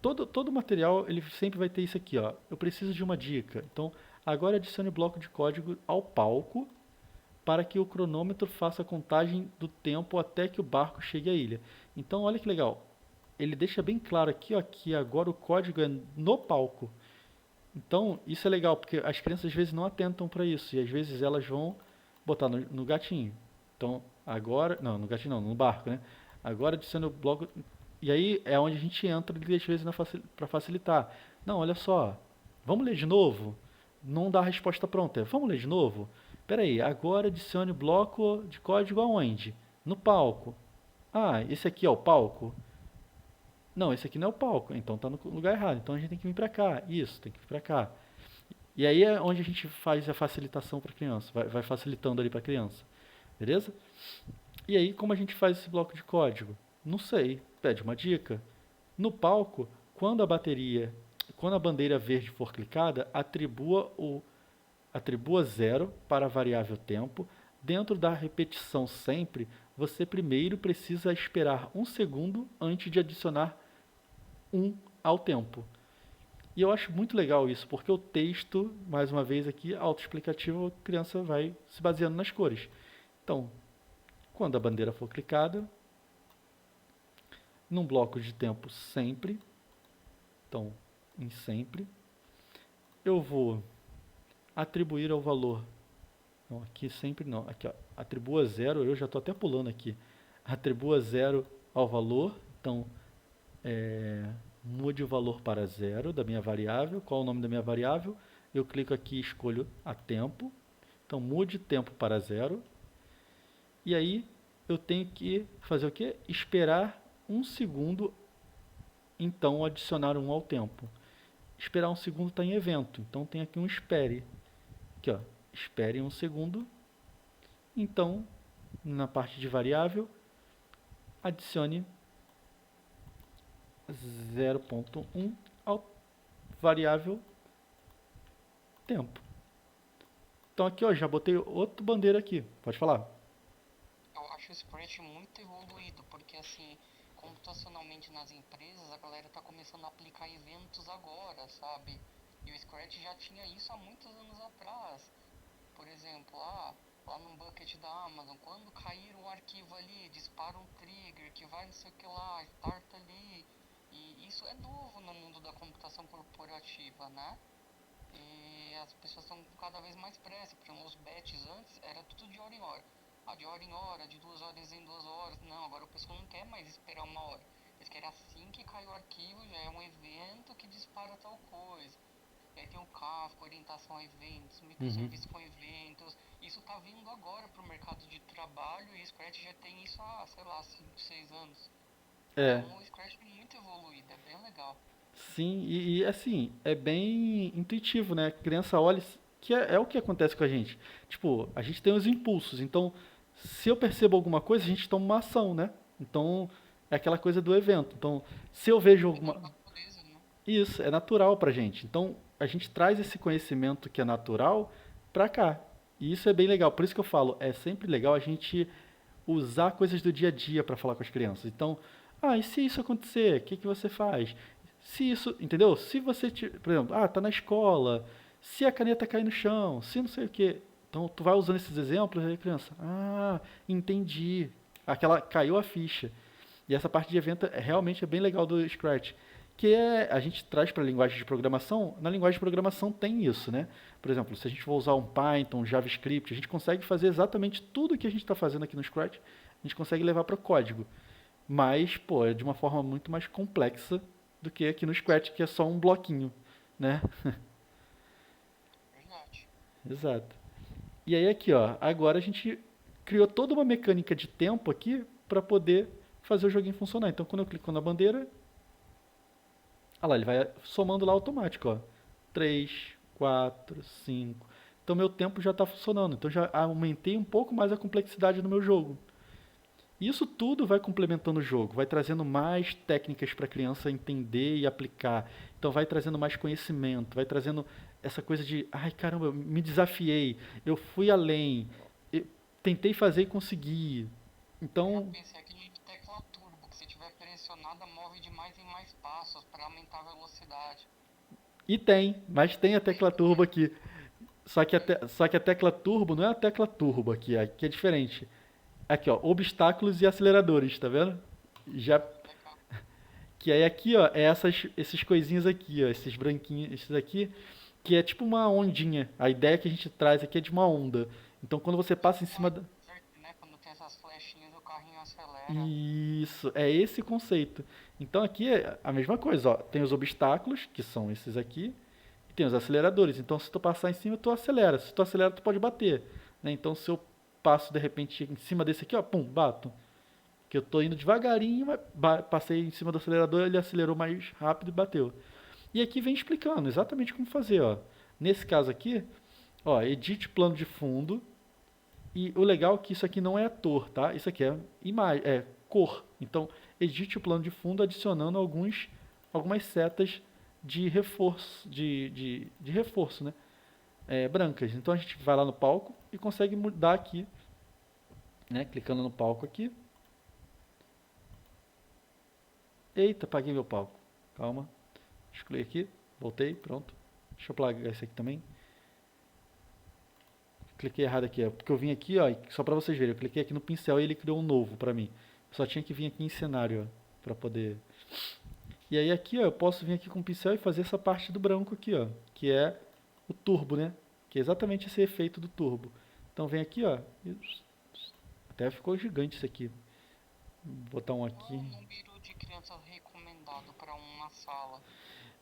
todo material ele sempre vai ter isso aqui, ó. Eu preciso de uma dica. Então, agora adicione o bloco de código ao palco para que o cronômetro faça a contagem do tempo até que o barco chegue à ilha. Então, olha que legal. Ele deixa bem claro aqui, ó, que agora o código é no palco. Então, isso é legal, porque as crianças às vezes não atentam para isso, e às vezes elas vão botar no gatinho. Então, agora. Não, no gatinho não, no barco, né? Agora adiciona o bloco. E aí é onde a gente entra, às vezes, para facilitar. Não, olha só. Vamos ler de novo? Não dá a resposta pronta. Vamos ler de novo? Espera aí, agora adicione o bloco de código aonde? No palco. Ah, esse aqui é o palco? Não, esse aqui não é o palco, então tá no lugar errado. Então a gente tem que vir para cá. Isso, tem que vir para cá. E aí é onde a gente faz a facilitação para a criança, vai facilitando ali para a criança. Beleza? E aí, como a gente faz esse bloco de código? Não sei. Pede uma dica. No palco, quando a bandeira verde for clicada, atribua zero para a variável tempo. Dentro da repetição sempre, você primeiro precisa esperar um segundo antes de adicionar um ao tempo. E eu acho muito legal isso, porque o texto, mais uma vez aqui, autoexplicativo, a criança vai se baseando nas cores. Então, quando a bandeira for clicada, num bloco de tempo sempre, então, em sempre, eu vou atribuir ao valor, não, aqui sempre não, aqui ó, atribua zero, eu já estou até pulando aqui, atribua zero ao valor, então, mude o valor para zero da minha variável. Qual é o nome da minha variável? Eu clico aqui e escolho a tempo. Então mude tempo para zero. E aí eu tenho que fazer o quê? Esperar um segundo, então adicionar um ao tempo. Esperar um segundo está em evento, então tem aqui um espere. Aqui ó, espere um segundo. Então, na parte de variável, adicione 0.1 ao variável tempo. Então aqui ó, já botei outra bandeira aqui. Pode falar. Eu acho o Scratch muito evoluído, porque assim, computacionalmente nas empresas, a galera tá começando a aplicar eventos agora, sabe? E o Scratch já tinha isso há muitos anos atrás. Por exemplo, lá no bucket da Amazon, quando cair um arquivo ali, dispara um trigger que vai não sei o que lá, starta ali. E isso é novo no mundo da computação corporativa, né? E as pessoas estão cada vez mais pressa, porque os batches antes era tudo de hora em hora. De hora em hora, de 2 horas em 2 horas. Não, agora o pessoal não quer mais esperar 1 hora. Eles querem assim que cai o arquivo, já é um evento que dispara tal coisa. E aí tem o Kafka, orientação a eventos, microserviços com eventos. Isso tá vindo agora pro mercado de trabalho e o Scratch já tem isso há, sei lá, 5, 6 anos. É, Então o Scratch é muito evoluído, é bem legal. sim, e assim, é bem intuitivo, né? A criança olha, que é o que acontece com a gente. Tipo, a gente tem os impulsos, então se eu percebo alguma coisa, a gente toma uma ação, né? Então, é aquela coisa do evento. Então, se eu vejo É da alguma. natureza, né? Isso, é natural pra gente. Então, a gente traz esse conhecimento que é natural pra cá. E isso é bem legal. Por isso que eu falo, é sempre legal a gente usar coisas do dia a dia para falar com as crianças. Então, e se isso acontecer, o que que você faz? Se isso, entendeu? Se você, por exemplo, tá na escola, se a caneta cair no chão, se não sei o quê. Então, tu vai usando esses exemplos aí, a criança, entendi. Aquela caiu a ficha. E essa parte de evento realmente é bem legal do Scratch, que a gente traz para a linguagem de programação. Na linguagem de programação tem isso, né? Por exemplo, se a gente for usar um Python, um JavaScript, a gente consegue fazer exatamente tudo que a gente está fazendo aqui no Scratch, a gente consegue levar para o código. Mas, pô, é de uma forma muito mais complexa do que aqui no Scratch, que é só um bloquinho, né? Verdade. Exato. E aí aqui, ó, agora a gente criou toda uma mecânica de tempo aqui para poder fazer o joguinho funcionar. Então, quando eu clico na bandeira, lá, ele vai somando lá automático, ó. 3, 4, 5. Então, meu tempo já está funcionando. Então, já aumentei um pouco mais a complexidade no meu jogo. Isso tudo vai complementando o jogo, vai trazendo mais técnicas para a criança entender e aplicar. Então vai trazendo mais conhecimento, vai trazendo essa coisa de, ai caramba, eu me desafiei, eu fui além, eu tentei fazer e consegui. Já Então, pensei aquele tecla turbo, que se tiver pressionada, move de mais em mais passos para aumentar a velocidade. e tem, mas tem a tecla turbo aqui. Só que a tecla turbo não é a tecla turbo aqui é diferente. Aqui, ó, obstáculos e aceleradores, tá vendo? Já Legal. que aí aqui, ó, é esses coisinhos aqui, ó, esses branquinhos, esses aqui, que é tipo uma ondinha. A ideia que a gente traz aqui é de uma onda. Então, quando você passa em Tipo cima uma da... desert, né? Quando tem essas flechinhas, o carrinho acelera. Isso, é esse conceito. Então aqui é a mesma coisa, ó. Tem os obstáculos, que são esses aqui, e tem os aceleradores. Então, se tu passar em cima, tu acelera. Se tu acelera, tu pode bater, né? Então, se eu passo de repente em cima desse aqui, ó, pum, bato. Que eu tô indo devagarinho, mas passei em cima do acelerador, ele acelerou mais rápido e bateu. E aqui vem explicando exatamente como fazer, ó. Nesse caso aqui, ó, edite plano de fundo. E o legal é que isso aqui não é ator, tá? Isso aqui é imagem, é cor. Então, edite o plano de fundo adicionando algumas setas de reforço, de reforço, né? Brancas. Então a gente vai lá no palco e consegue mudar aqui, né? Clicando no palco aqui. Eita, apaguei meu palco. Calma. Excluí aqui. Voltei, pronto. Deixa eu apagar esse aqui também. Cliquei errado aqui, porque eu vim aqui, ó, só pra vocês verem, eu cliquei aqui no pincel e ele criou um novo pra mim. Eu só tinha que vir aqui em cenário, ó, pra poder... E aí aqui, ó, eu posso vir aqui com o pincel e fazer essa parte do branco aqui, ó, que é o turbo, né? Que é exatamente esse efeito do turbo. Então vem aqui, ó, até ficou gigante isso aqui. Vou botar um Qual é aqui. o número de crianças recomendado para uma sala?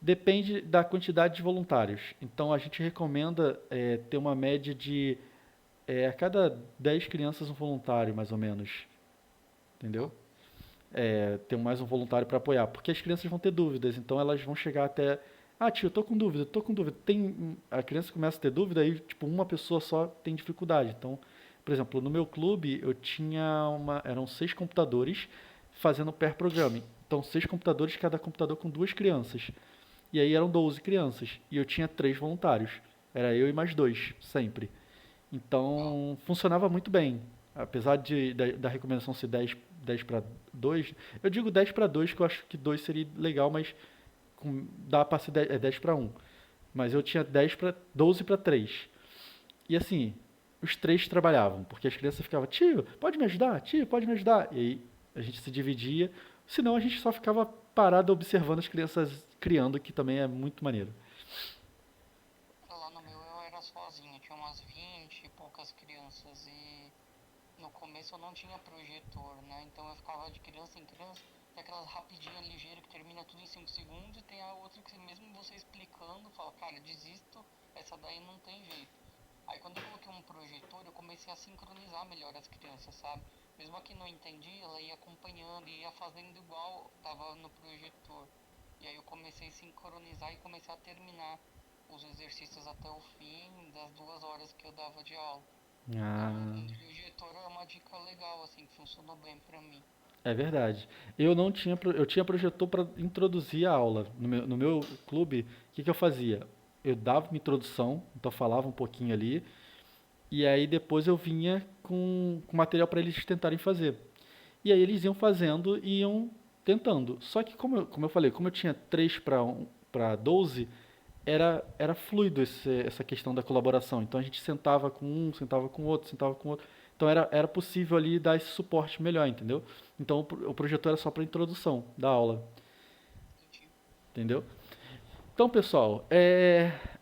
Depende da quantidade de voluntários. Então a gente recomenda ter uma média de a cada 10 crianças um voluntário, mais ou menos. Entendeu? Tá. Ter mais um voluntário para apoiar. Porque as crianças vão ter dúvidas, então elas vão chegar até. Ah, tio, eu tô com dúvida, tô com dúvida. A criança começa a ter dúvida e, tipo, uma pessoa só tem dificuldade. Então, por exemplo, no meu clube eu tinha eram 6 computadores fazendo pair programming. Então, 6 computadores, cada computador com 2 crianças. E aí eram 12 crianças. E eu tinha 3 voluntários. Era eu e mais 2, sempre. Tá. Então, funcionava muito bem. Apesar da recomendação ser 10 para 2, eu digo 10 para 2, que eu acho que 2 seria legal, mas dá para ser 10 para 1. Mas eu tinha 12 para 3. E assim, os 3 trabalhavam, porque as crianças ficavam, tio, pode me ajudar? Tio, pode me ajudar? E aí a gente se dividia, senão a gente só ficava parado observando as crianças criando, que também é muito maneiro. Lá no meu eu era sozinho, tinha umas 20 e poucas crianças e no começo eu não tinha projetor, né? Então eu ficava de criança em criança, tem aquelas rapidinhas ligeiras que termina tudo em 5 segundos e tem a outra que mesmo você explicando, fala, cara, desisto, essa daí não tem jeito. Aí quando eu coloquei um projetor, eu comecei a sincronizar melhor as crianças, sabe? Mesmo a que não entendia, ela ia acompanhando e ia fazendo igual tava no projetor. E aí eu comecei a sincronizar e comecei a terminar os exercícios até o fim das 2 horas que eu dava de aula. Então, Ah, um projetor é uma dica legal, assim, que funcionou bem pra mim. é verdade. Eu não tinha, eu tinha projetor para introduzir a aula. No meu clube, o que eu fazia? Eu dava uma introdução, então falava um pouquinho ali, e aí depois eu vinha com material para eles tentarem fazer. E aí eles iam fazendo e iam tentando. Só que como eu falei, como eu tinha 3 para 12, era fluido essa questão da colaboração. Então a gente sentava com um, sentava com outro, sentava com outro. Então era possível ali dar esse suporte melhor, entendeu? Então o projetor era só para introdução da aula, Entendi. entendeu? Então, pessoal,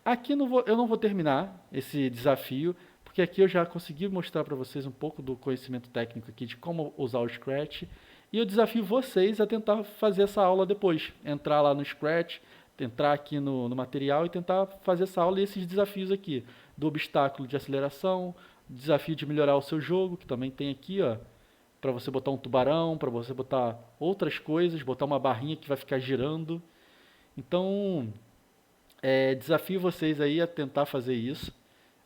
aqui eu não vou terminar esse desafio, porque aqui eu já consegui mostrar para vocês um pouco do conhecimento técnico aqui de como usar o Scratch. E eu desafio vocês a tentar fazer essa aula depois. Entrar lá no Scratch, entrar aqui no material e tentar fazer essa aula e esses desafios aqui. Do obstáculo de aceleração, desafio de melhorar o seu jogo, que também tem aqui, ó. Para você botar um tubarão, para você botar outras coisas, botar uma barrinha que vai ficar girando. Então, desafio vocês aí a tentar fazer isso,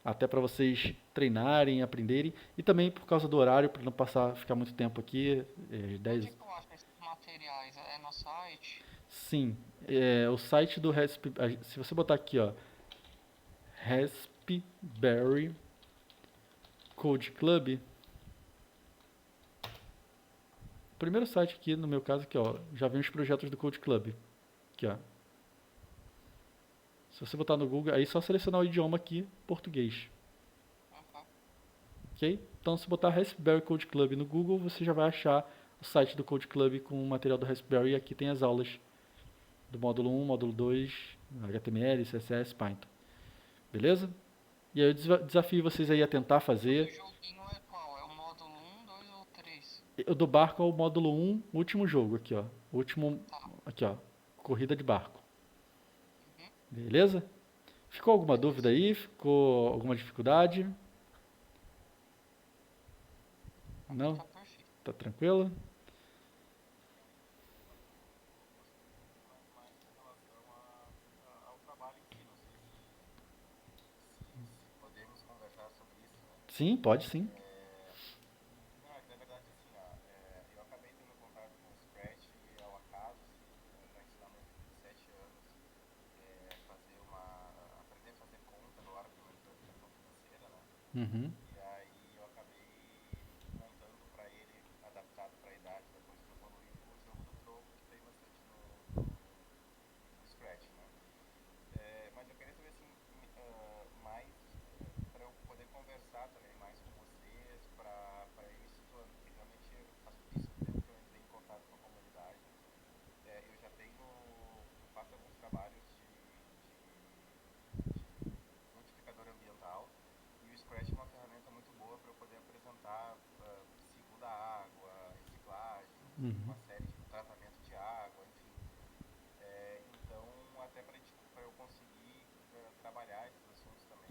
até para vocês treinarem, aprenderem, e também por causa do horário, para não passar, ficar muito tempo aqui, Onde 10. é que eu acho esses materiais? É no site? Sim, o site do Raspberry, se você botar aqui, ó, Raspberry Code Club, primeiro site aqui, no meu caso, aqui, ó, já vem os projetos do Code Club. Aqui, ó. Se você botar no Google, aí é só selecionar o idioma aqui, português. Aham. Ok? Então, se botar Raspberry Code Club no Google, você já vai achar o site do Code Club com o material do Raspberry. E aqui tem as aulas do módulo 1, módulo 2, HTML, CSS, Python. Beleza? E aí eu desafio vocês aí a tentar O fazer. joguinho é qual? É o módulo 1, 2 ou 3? O do barco é o módulo 1, último jogo aqui, ó. Último, Tá. aqui, ó. Corrida de barco. Uhum. Beleza? Ficou alguma dúvida Beleza. aí? Ficou alguma dificuldade? Pra mim Não? tá perfeito. Tá tranquilo? mais com relação ao trabalho em si. Não sei se podemos conversar sobre isso, né? Sim, pode sim. Não, é que na verdade assim, ó, eu acabei tendo contato com o Scratch ao acaso, assim, para ensinar meu filho de 7 anos aprender a fazer conta no hora de educação financeira, né? Uhum. E aí eu acabei montando para ele, adaptado para a idade, depois que evoluiu, o jogo do troco, que tem bastante no Scratch, né? Mas eu queria saber assim, mais para eu poder conversar também mais com vocês, para ir me situando, porque realmente faz pouquíssimo tempo que eu entrei em contato com a comunidade. Eu já faço alguns trabalhos de multiplicador ambiental e o Scratch é uma ferramenta muito boa para eu poder apresentar ciclo da água, reciclagem, Uhum. uma série de tratamento de água, enfim. Então, até para eu conseguir trabalhar esses assuntos também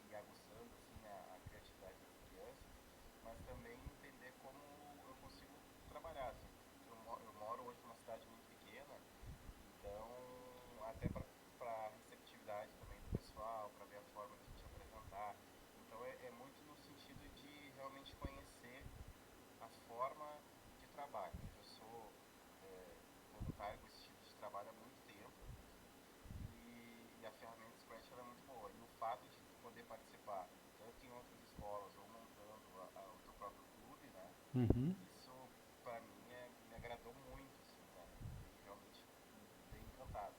e aguçando assim, a criatividade das crianças, mas também entender como eu consigo trabalhar. Assim. Eu moro hoje numa cidade muito pequena, então, até para a receptividade também do pessoal, para ver a forma de a gente apresentar. Então, é muito no sentido de realmente conhecer a forma de trabalho. Eu sou voluntário com esse tipo de trabalho há muito tempo e a ferramenta Scratch ela é muito boa. E o fato de poder participar tanto em outras escolas ou montando o teu próprio clube, né? Uhum. Isso para mim me agradou muito, assim, né? E realmente me dei encantado.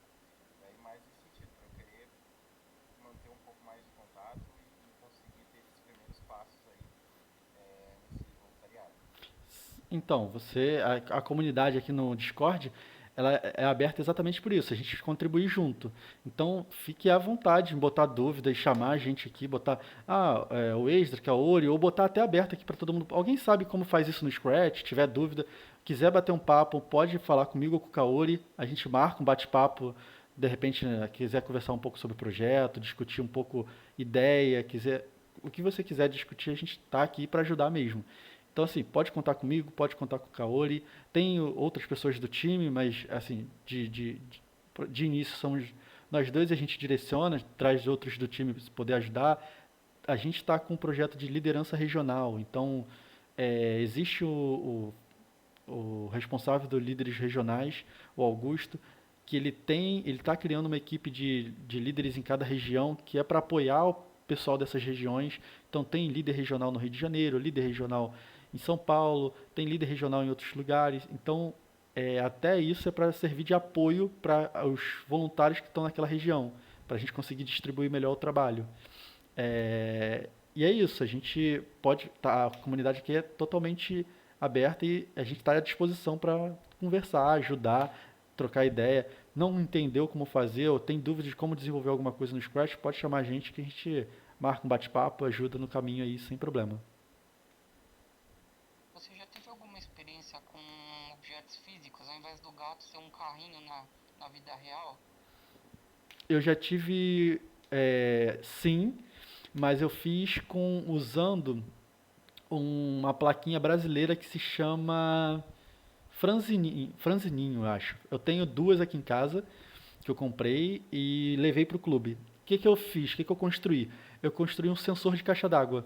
Daí mais nesse sentido, para eu querer manter um pouco mais de contato e conseguir ter esses primeiros passos aí nesse voluntariado. Então, a comunidade aqui no Discord, ela é aberta exatamente por isso, a gente contribui junto. Então, fique à vontade em botar dúvida e chamar a gente aqui, botar o Extra, que é o Ori, ou botar até aberto aqui para todo mundo. Alguém sabe como faz isso no Scratch? Tiver dúvida, quiser bater um papo, pode falar comigo ou com o Kaori, a gente marca um bate-papo, de repente, né, quiser conversar um pouco sobre o projeto, discutir um pouco ideia, o que você quiser discutir, a gente está aqui para ajudar mesmo. Então, assim, pode contar comigo, pode contar com o Kaori. Tem outras pessoas do time, mas, assim, de início somos nós dois, a gente direciona, traz outros do time para poder ajudar. A gente está com um projeto de liderança regional, então existe o responsável dos líderes regionais, o Augusto, que ele está criando uma equipe de líderes em cada região, que é para apoiar o pessoal dessas regiões. Então tem líder regional no Rio de Janeiro, líder regional em São Paulo, tem líder regional em outros lugares. Então até isso é para servir de apoio para os voluntários que estão naquela região, para a gente conseguir distribuir melhor o trabalho. E é isso, a gente pode. A comunidade aqui é totalmente aberta e a gente está à disposição para conversar, ajudar, trocar ideia. Não entendeu como fazer ou tem dúvida de como desenvolver alguma coisa no Scratch, pode chamar a gente que a gente marca um bate-papo, ajuda no caminho aí sem problema. Você já teve alguma experiência com objetos físicos, ao invés do gato ser um carrinho na vida real? Eu já tive, sim, mas eu fiz usando uma plaquinha brasileira que se chama Franzininho, eu acho. Eu tenho duas aqui em casa que eu comprei e levei para o clube. O que eu fiz? O que eu construí? Eu construí um sensor de caixa d'água.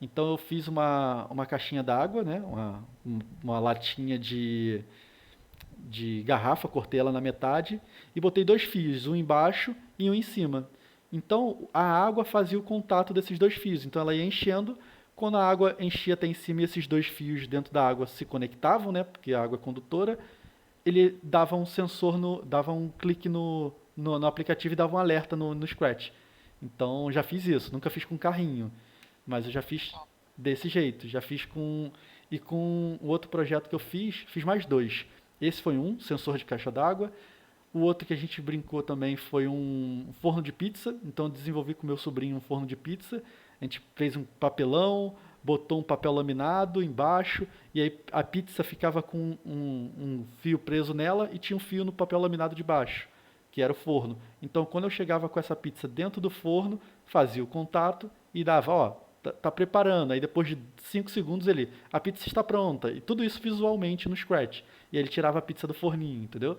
Então eu fiz uma caixinha d'água, né? Uma latinha de garrafa, cortei ela na metade e botei dois fios, um embaixo e um em cima. Então a água fazia o contato desses dois fios. Então ela ia enchendo. Quando a água enchia até em cima e esses dois fios dentro da água se conectavam, né? Porque a água é condutora, ele dava um sensor, dava um clique no aplicativo e dava um alerta no Scratch. Então já fiz isso, nunca fiz com carrinho, mas eu já fiz desse jeito, já fiz com. E com o outro projeto que eu fiz mais dois. Esse foi um, sensor de caixa d'água. O outro que a gente brincou também foi um forno de pizza. Então eu desenvolvi com meu sobrinho um forno de pizza. A gente fez um papelão, botou um papel laminado embaixo, e aí a pizza ficava com um fio preso nela e tinha um fio no papel laminado de baixo, que era o forno. Então quando eu chegava com essa pizza dentro do forno, fazia o contato e dava, ó, tá preparando. Aí depois de 5 segundos a pizza está pronta. E tudo isso visualmente no Scratch. E aí ele tirava a pizza do forninho, entendeu?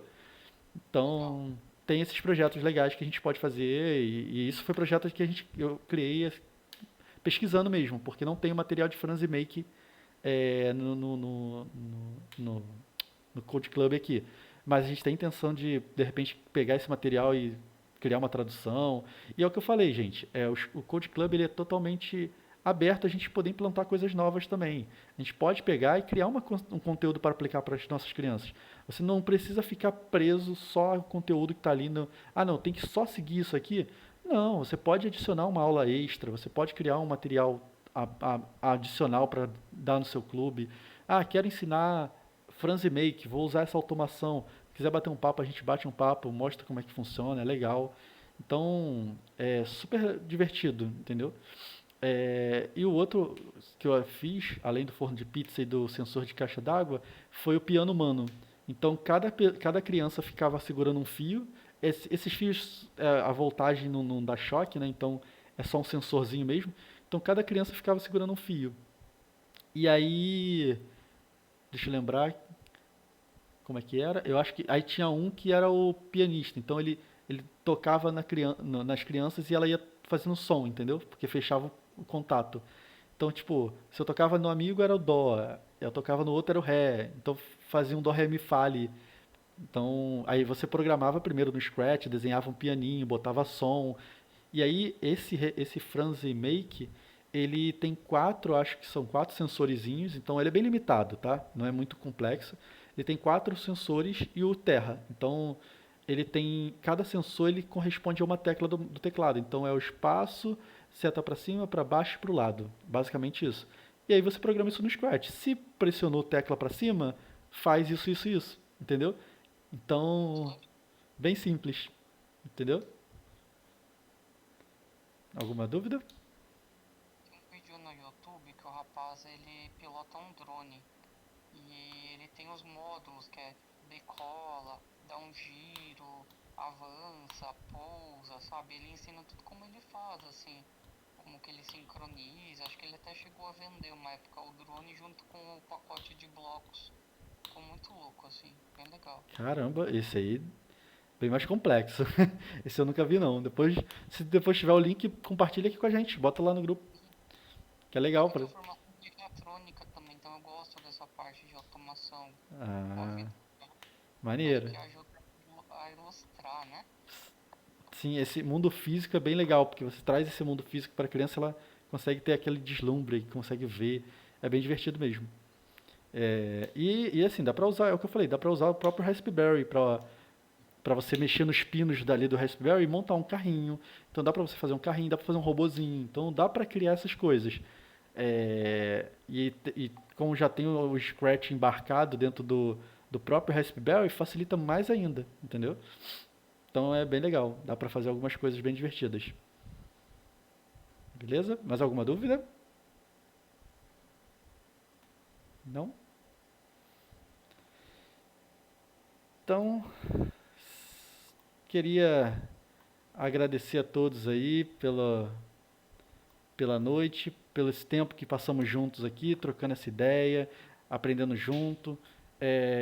Então, tem esses projetos legais que a gente pode fazer, e isso foi projeto que eu criei pesquisando mesmo, porque não tem o material de Franz Make no, no Code Club aqui. Mas a gente tem a intenção de repente, pegar esse material e criar uma tradução. E é o que eu falei, gente, o Code Club ele é totalmente aberto a gente poder implantar coisas novas também. A gente pode pegar e criar um conteúdo para aplicar para as nossas crianças. Você não precisa ficar preso só ao conteúdo que está ali no... Ah, não, tem que só seguir isso aqui. Não, você pode adicionar uma aula extra, você pode criar um material adicional para dar no seu clube. Ah, quero ensinar Franz Make, vou usar essa automação. Se quiser bater um papo, a gente bate um papo, mostra como é que funciona, é legal. Então, é super divertido, entendeu? E o outro que eu fiz, além do forno de pizza e do sensor de caixa d'água, foi o piano humano. Então, cada criança ficava segurando um fio. Esses fios, a voltagem não dá choque, né? Então, é só um sensorzinho mesmo. Então, cada criança ficava segurando um fio. E aí, deixa eu lembrar como é que era. Eu acho que aí tinha um que era o pianista. Então, ele tocava nas crianças e ela ia fazendo som, entendeu? Porque fechava o contato. Então, tipo, se eu tocava no amigo era o dó, eu tocava no outro era o ré. Então fazia um dó, ré, mi, fá ali. Então, aí você programava primeiro no Scratch, desenhava um pianinho, botava som. E aí esse Franz Make, ele tem acho que são quatro sensorizinhos, então ele é bem limitado, tá? Não é muito complexo. Ele tem quatro sensores e o Terra. Então, cada sensor ele corresponde a uma tecla do teclado. Então é o espaço, seta para cima, para baixo e para o lado. Basicamente isso. E aí você programa isso no Scratch. Se pressionou tecla para cima, faz isso, isso, isso. Entendeu? Então, bem simples. Entendeu? Alguma dúvida? Tem um vídeo no YouTube que o rapaz ele pilota um drone e ele tem os módulos que é decola, dá um giro, avança, pousa, sabe? Ele ensina tudo como ele faz, assim, como que ele sincroniza. Acho que ele até chegou a vender uma época o drone junto com o pacote de blocos. Ficou muito louco, assim, bem legal. Caramba, esse aí bem mais complexo. Esse eu nunca vi não. Se depois tiver o link, compartilha aqui com a gente, bota lá no grupo. Que é legal Eu para. tenho formação de eletrônica também, então eu gosto dessa parte de automação. Ah, Acho maneiro. que ajuda a ilustrar, né? Sim, esse mundo físico é bem legal, porque você traz esse mundo físico para a criança, ela consegue ter aquele deslumbre, consegue ver. É bem divertido mesmo. E assim, dá para usar, é o que eu falei, dá para usar o próprio Raspberry para você mexer nos pinos dali do Raspberry e montar um carrinho. Então dá para você fazer um carrinho, dá para fazer um robozinho. Então dá para criar essas coisas. E como já tem o Scratch embarcado dentro do próprio Raspberry, facilita mais ainda, entendeu? Então é bem legal, dá para fazer algumas coisas bem divertidas. Beleza? Mais alguma dúvida? Não? Então, queria agradecer a todos aí pela noite, pelo esse tempo que passamos juntos aqui, trocando essa ideia, aprendendo junto.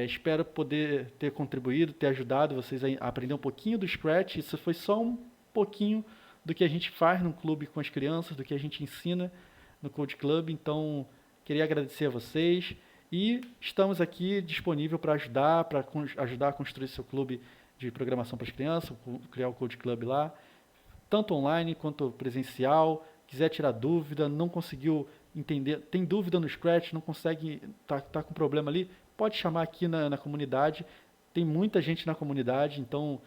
Espero poder ter contribuído, ter ajudado vocês a aprender um pouquinho do Scratch. Isso foi só um pouquinho do que a gente faz no clube com as crianças, do que a gente ensina no Code Club. Então, queria agradecer a vocês e estamos aqui disponível para ajudar a construir seu clube de programação para as crianças, criar o Code Club lá, tanto online quanto presencial. Quiser tirar dúvida, não conseguiu entender, tem dúvida no Scratch, não consegue, tá com problema ali, pode chamar aqui na comunidade. Tem muita gente na comunidade, então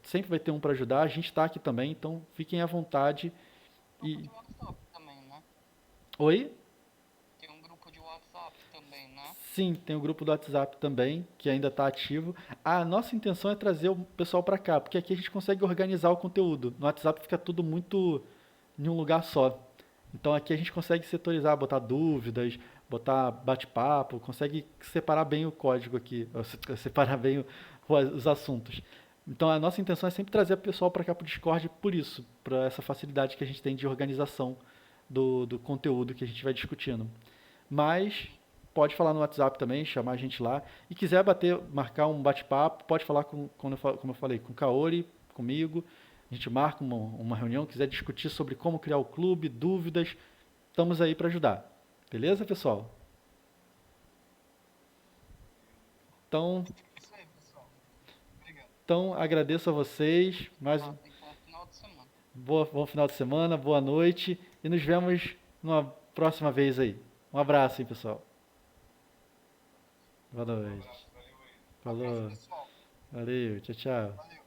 sempre vai ter um para ajudar. A gente está aqui também, então fiquem à vontade. Grupo E de WhatsApp também, né? oi? Tem um grupo de WhatsApp também, né? Sim, tem o grupo do WhatsApp também, que ainda está ativo. A nossa intenção é trazer o pessoal para cá, porque aqui a gente consegue organizar o conteúdo. No WhatsApp fica tudo muito em um lugar só. Então aqui a gente consegue setorizar, botar dúvidas, botar bate-papo, consegue separar bem o código aqui, separar bem os assuntos. Então a nossa intenção é sempre trazer o pessoal para cá para o Discord por isso, para essa facilidade que a gente tem de organização do conteúdo que a gente vai discutindo. Mas pode falar no WhatsApp também, chamar a gente lá. E quiser marcar um bate-papo, pode falar como eu falei, com o Kaori, comigo. A gente marca uma reunião, quiser discutir sobre como criar o clube, dúvidas, estamos aí para ajudar. Beleza, pessoal? Então, Isso aí, pessoal. Obrigado. então agradeço a vocês. Mais um E bom final de semana. bom final de semana, boa noite e nos vemos numa próxima vez aí. Um abraço, hein, pessoal. Boa Um noite. abraço, valeu aí. Abraço, Falou. pessoal. Valeu. Tchau, tchau. Valeu.